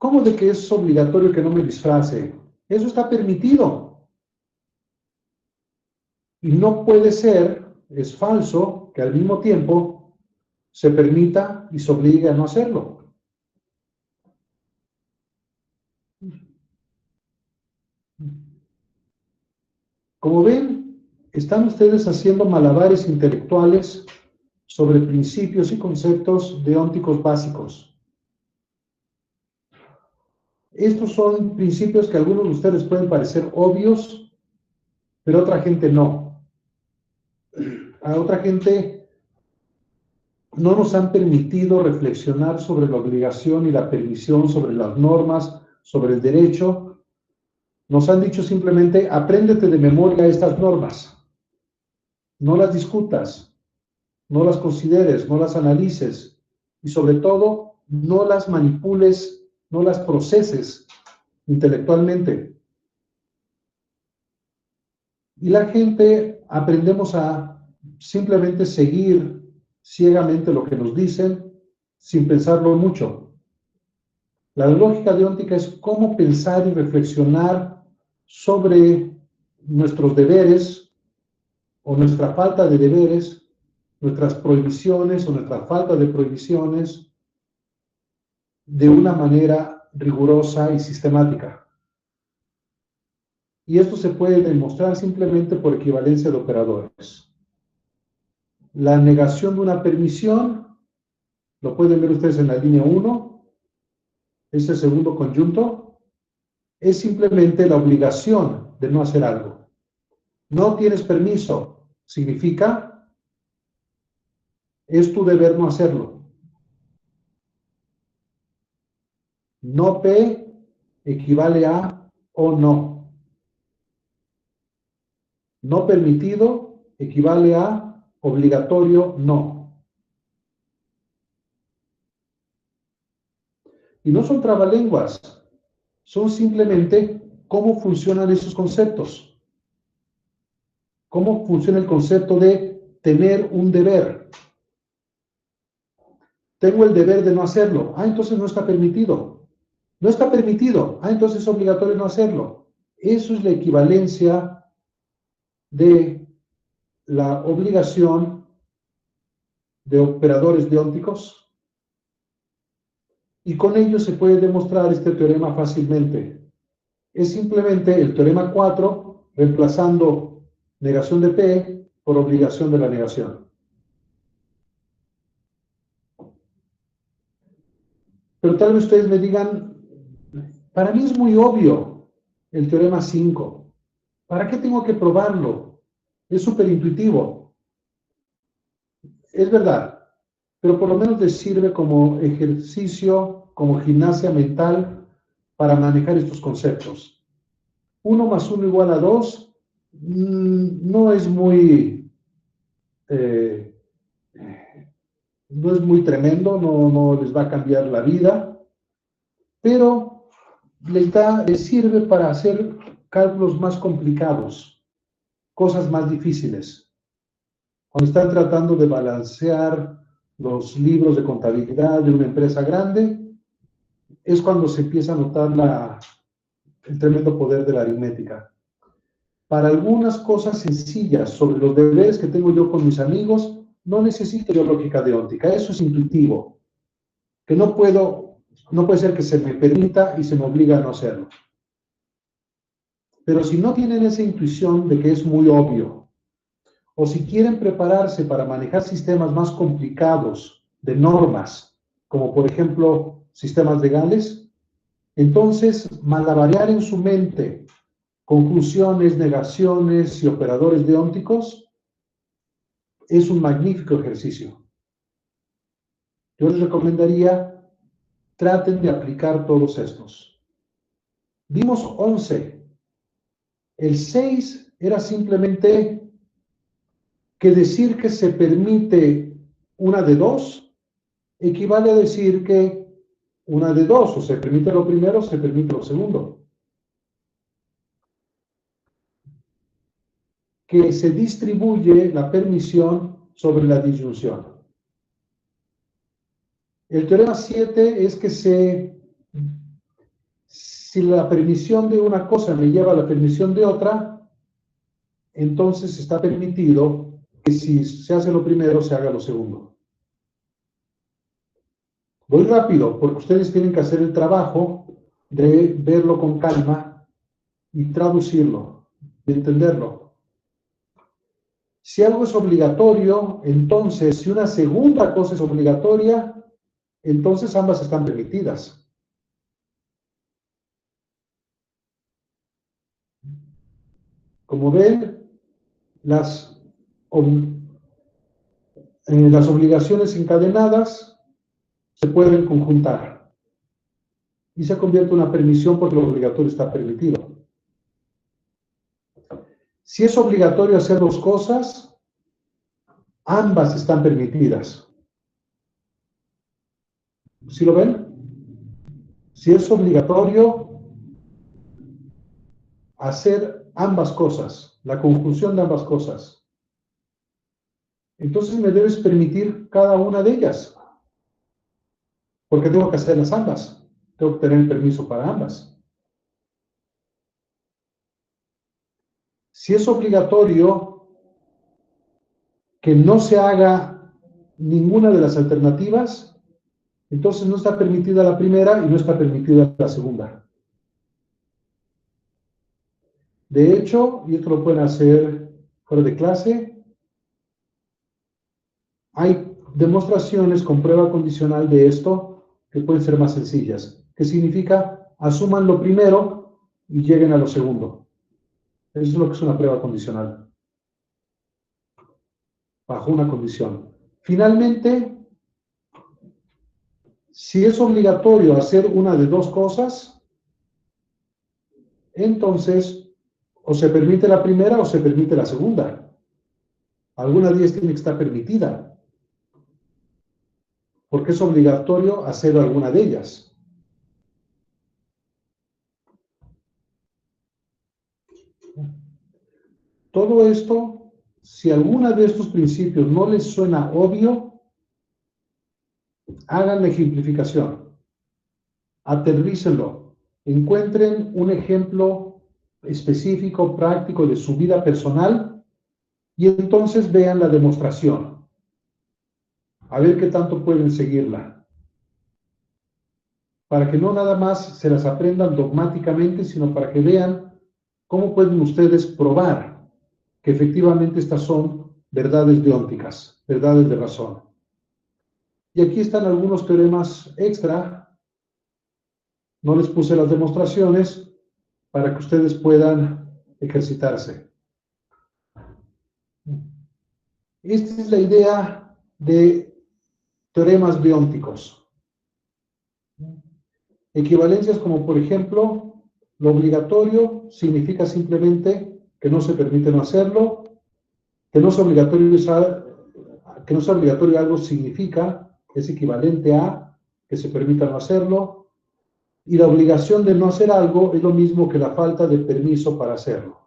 ¿Cómo de que es obligatorio que no me disfrace? Eso está permitido. Y no puede ser, es falso, que al mismo tiempo se permita y se obligue a no hacerlo. Como ven, están ustedes haciendo malabares intelectuales sobre principios y conceptos deónticos básicos. Estos son principios que a algunos de ustedes pueden parecer obvios, pero a otra gente no. A otra gente no nos han permitido reflexionar sobre la obligación y la permisión, sobre las normas, sobre el derecho. Nos han dicho simplemente, apréndete de memoria estas normas. No las discutas, no las consideres, no las analices y sobre todo, no las manipules, no las proceses intelectualmente. Y la gente aprendemos a simplemente seguir ciegamente lo que nos dicen sin pensarlo mucho. La lógica deóntica es cómo pensar y reflexionar sobre nuestros deberes o nuestra falta de deberes, nuestras prohibiciones o nuestra falta de prohibiciones de una manera rigurosa y sistemática. Y esto se puede demostrar simplemente por equivalencia de operadores. La negación de una permisión, lo pueden ver ustedes en la línea 1, ese segundo conjunto, es simplemente la obligación de no hacer algo. No tienes permiso, significa, es tu deber no hacerlo. No P equivale a o no. No permitido equivale a obligatorio no. Y no son trabalenguas, son simplemente cómo funcionan esos conceptos. Cómo funciona el concepto de tener un deber. Tengo el deber de no hacerlo. Ah, entonces no está permitido. No está permitido. Ah, entonces es obligatorio no hacerlo. Eso es la equivalencia de la obligación de operadores deónticos. Y con ello se puede demostrar este teorema fácilmente. Es simplemente el teorema 4 reemplazando negación de P por obligación de la negación. Pero tal vez ustedes me digan, para mí es muy obvio el teorema 5. ¿Para qué tengo que probarlo? Es súper intuitivo. Es verdad, pero por lo menos les sirve como ejercicio, como gimnasia mental para manejar estos conceptos. 1 más 1 igual a 2 no es muy tremendo, no les va a cambiar la vida, pero les sirve para hacer cálculos más complicados, cosas más difíciles. Cuando están tratando de balancear los libros de contabilidad de una empresa grande, es cuando se empieza a notar el tremendo poder de la aritmética. Para algunas cosas sencillas, sobre los deberes que tengo yo con mis amigos, no necesito yo lógica deóntica, eso es intuitivo. Que no puede ser que se me permita y se me obliga a no hacerlo. Pero si no tienen esa intuición de que es muy obvio, o si quieren prepararse para manejar sistemas más complicados de normas, como por ejemplo sistemas legales, entonces malabarear en su mente conclusiones, negaciones y operadores deónticos es un magnífico ejercicio. Yo les recomendaría, traten de aplicar todos estos. Vimos 11. El 6 era simplemente que decir que se permite una de dos equivale a decir que una de dos, o se permite lo primero o se permite lo segundo. Que se distribuye la permisión sobre la disyunción. El teorema 7 es que se Si la permisión de una cosa me lleva a la permisión de otra, entonces está permitido que si se hace lo primero, se haga lo segundo. Voy rápido, porque ustedes tienen que hacer el trabajo de verlo con calma y traducirlo, y entenderlo. Si algo es obligatorio, entonces, si una segunda cosa es obligatoria, entonces ambas están permitidas. Como ven, las obligaciones encadenadas se pueden conjuntar y se convierte en una permisión porque lo obligatorio está permitido. Si es obligatorio hacer dos cosas, ambas están permitidas. ¿Sí lo ven? Si es obligatorio hacer ambas cosas, la conjunción de ambas cosas, entonces me debes permitir cada una de ellas, porque tengo que hacerlas ambas, tengo que tener permiso para ambas. Si es obligatorio que no se haga ninguna de las alternativas, entonces no está permitida la primera y no está permitida la segunda. De hecho, y esto lo pueden hacer fuera de clase, hay demostraciones con prueba condicional de esto que pueden ser más sencillas. ¿Qué significa? Asuman lo primero y lleguen a lo segundo. Eso es lo que es una prueba condicional. Bajo una condición. Finalmente, si es obligatorio hacer una de dos cosas, entonces o se permite la primera o se permite la segunda. Alguna de ellas tiene que estar permitida, porque es obligatorio hacer alguna de ellas. Todo esto, si alguna de estos principios no les suena obvio, hagan la ejemplificación, aterrícenlo, encuentren un ejemplo específico, práctico de su vida personal y entonces vean la demostración. A ver qué tanto pueden seguirla. Para que no nada más se las aprendan dogmáticamente, sino para que vean cómo pueden ustedes probar que efectivamente estas son verdades deónticas, verdades de razón. Y aquí están algunos teoremas extra. No les puse las demostraciones para que ustedes puedan ejercitarse. Esta es la idea de teoremas deónticos. Equivalencias como, por ejemplo, lo obligatorio significa simplemente que no se permite no hacerlo, que no sea obligatorio algo significa, es equivalente a que se permita no hacerlo, y la obligación de no hacer algo es lo mismo que la falta de permiso para hacerlo.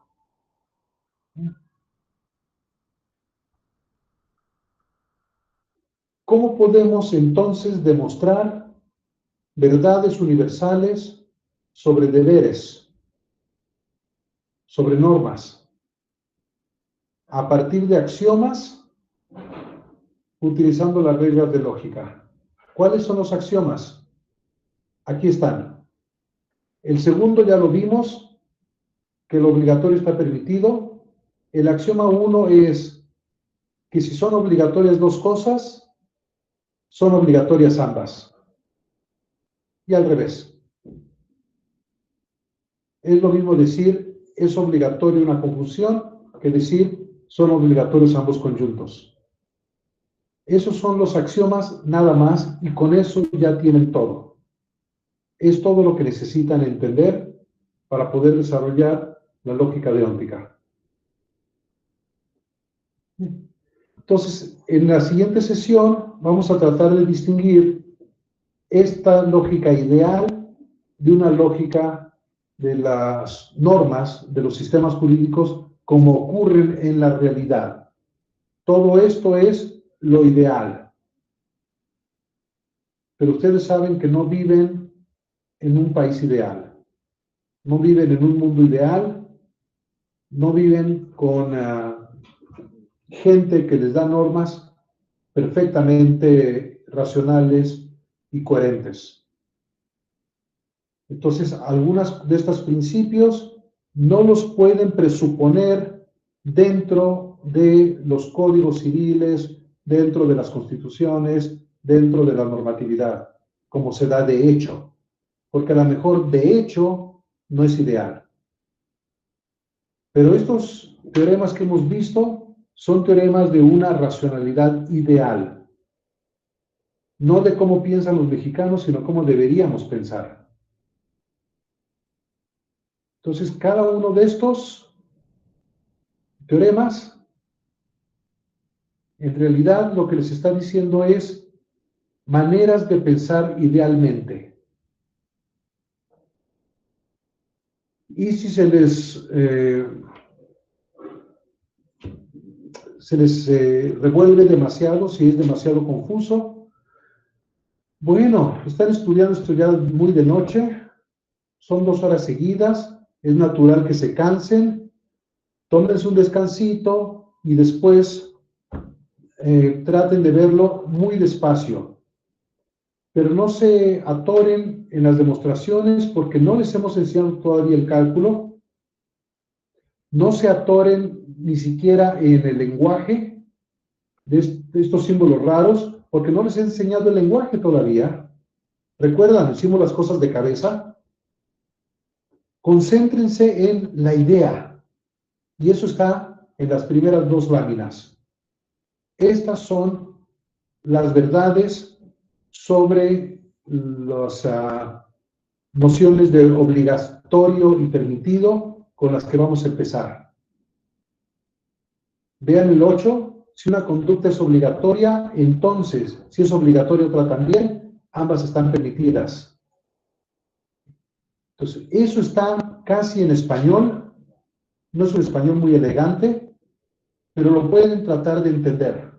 ¿Cómo podemos entonces demostrar verdades universales sobre deberes, sobre normas, a partir de axiomas, utilizando las reglas de lógica? ¿Cuáles son los axiomas? Aquí están. El segundo ya lo vimos, que lo obligatorio está permitido. El axioma 1 es que si son obligatorias dos cosas, son obligatorias ambas. Y al revés. Es lo mismo decir, es obligatorio una conjunción, que decir, son obligatorios ambos conjuntos. Esos son los axiomas nada más, y con eso ya tienen todo. Es todo lo que necesitan entender para poder desarrollar la lógica deóntica. Entonces, en la siguiente sesión vamos a tratar de distinguir esta lógica ideal de una lógica de las normas, de los sistemas jurídicos, como ocurren en la realidad. Todo esto es lo ideal. Pero ustedes saben que no viven en un país ideal. no viven en un mundo ideal, no viven con gente que les da normas perfectamente racionales y coherentes. Entonces, algunos de estos principios no los pueden presuponer dentro de los códigos civiles, dentro de las constituciones, dentro de la normatividad, como se da de hecho, porque a lo mejor de hecho no es ideal. Pero estos teoremas que hemos visto son teoremas de una racionalidad ideal, no de cómo piensan los mexicanos, sino cómo deberíamos pensar. Entonces, cada uno de estos teoremas, en realidad lo que les está diciendo es maneras de pensar idealmente. Y si se les revuelve demasiado, si es demasiado confuso, bueno, están estudiando muy de noche, son 2 horas seguidas, es natural que se cansen, tómense un descansito y después traten de verlo muy despacio. Pero no se atoren en las demostraciones porque no les hemos enseñado todavía el cálculo. No se atoren ni siquiera en el lenguaje de estos símbolos raros porque no les he enseñado el lenguaje todavía. ¿Recuerdan? Hicimos las cosas de cabeza. Concéntrense en la idea. Y eso está en las primeras 2 láminas. Estas son las verdades sobre las nociones de obligatorio y permitido con las que vamos a empezar. Vean el 8. Si una conducta es obligatoria, entonces, si es obligatoria otra también, ambas están permitidas. Entonces, eso está casi en español. No es un español muy elegante, pero lo pueden tratar de entender.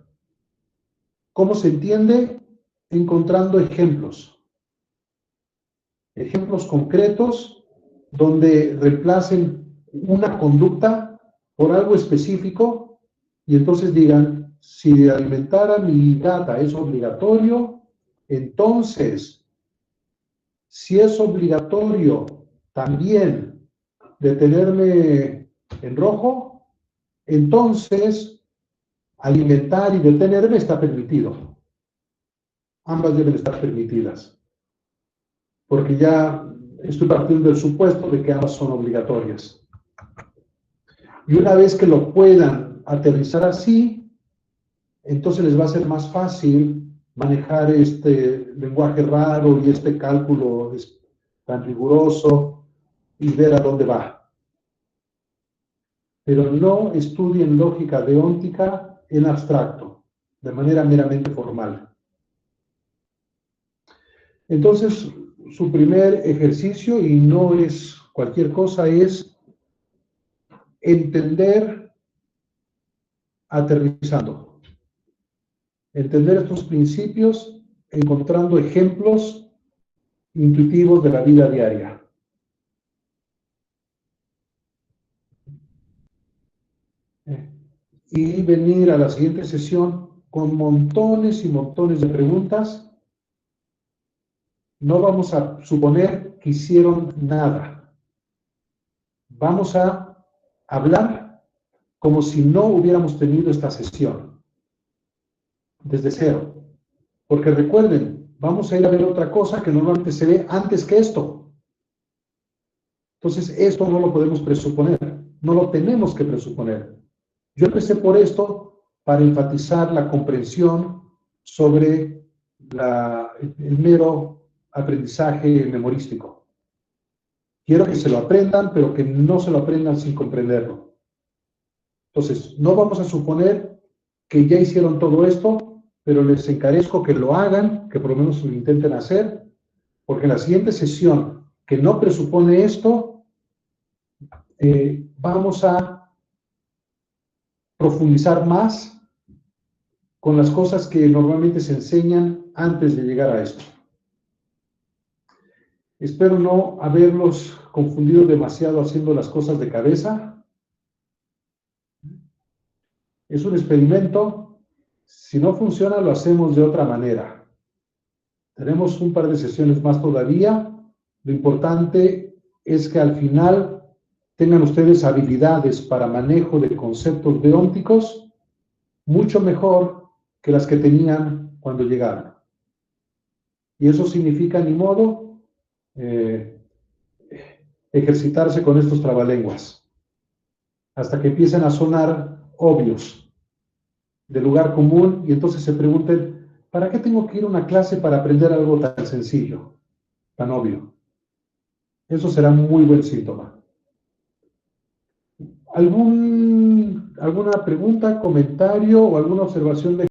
¿Cómo se entiende? Encontrando ejemplos. Ejemplos concretos donde reemplacen una conducta por algo específico y entonces digan, si alimentar a mi gata es obligatorio, entonces, si es obligatorio también detenerme en rojo, entonces alimentar y detenerme está permitido. Ambas deben estar permitidas. Porque ya estoy partiendo del supuesto de que ambas son obligatorias. Y una vez que lo puedan aterrizar así, entonces les va a ser más fácil manejar este lenguaje raro y este cálculo tan riguroso y ver a dónde va. Pero no estudien lógica deóntica en abstracto, de manera meramente formal. Entonces, su primer ejercicio, y no es cualquier cosa, es entender aterrizando. Entender estos principios encontrando ejemplos intuitivos de la vida diaria. Y venir a la siguiente sesión con montones y montones de preguntas. No vamos a suponer que hicieron nada. Vamos a hablar como si no hubiéramos tenido esta sesión. Desde cero. Porque recuerden, vamos a ir a ver otra cosa que normalmente se ve antes que esto. Entonces, esto no lo podemos presuponer. No lo tenemos que presuponer. Yo empecé por esto para enfatizar la comprensión sobre el mero aprendizaje memorístico. Quiero que se lo aprendan, pero que no se lo aprendan sin comprenderlo. Entonces, no vamos a suponer que ya hicieron todo esto, pero les encarezco que lo hagan, que por lo menos lo intenten hacer, porque en la siguiente sesión, que no presupone esto, vamos a profundizar más con las cosas que normalmente se enseñan antes de llegar a esto. Espero no haberlos confundido demasiado haciendo las cosas de cabeza. Es un experimento. Si no funciona, lo hacemos de otra manera. Tenemos un par de sesiones más todavía. Lo importante es que al final tengan ustedes habilidades para manejo de conceptos deónticos mucho mejor que las que tenían cuando llegaron. Y eso significa, ni modo, ejercitarse con estos trabalenguas hasta que empiecen a sonar obvios, de lugar común, y entonces se pregunten, ¿para qué tengo que ir a una clase para aprender algo tan sencillo, tan obvio? Eso será un muy buen síntoma. ¿Alguna pregunta, comentario o alguna observación de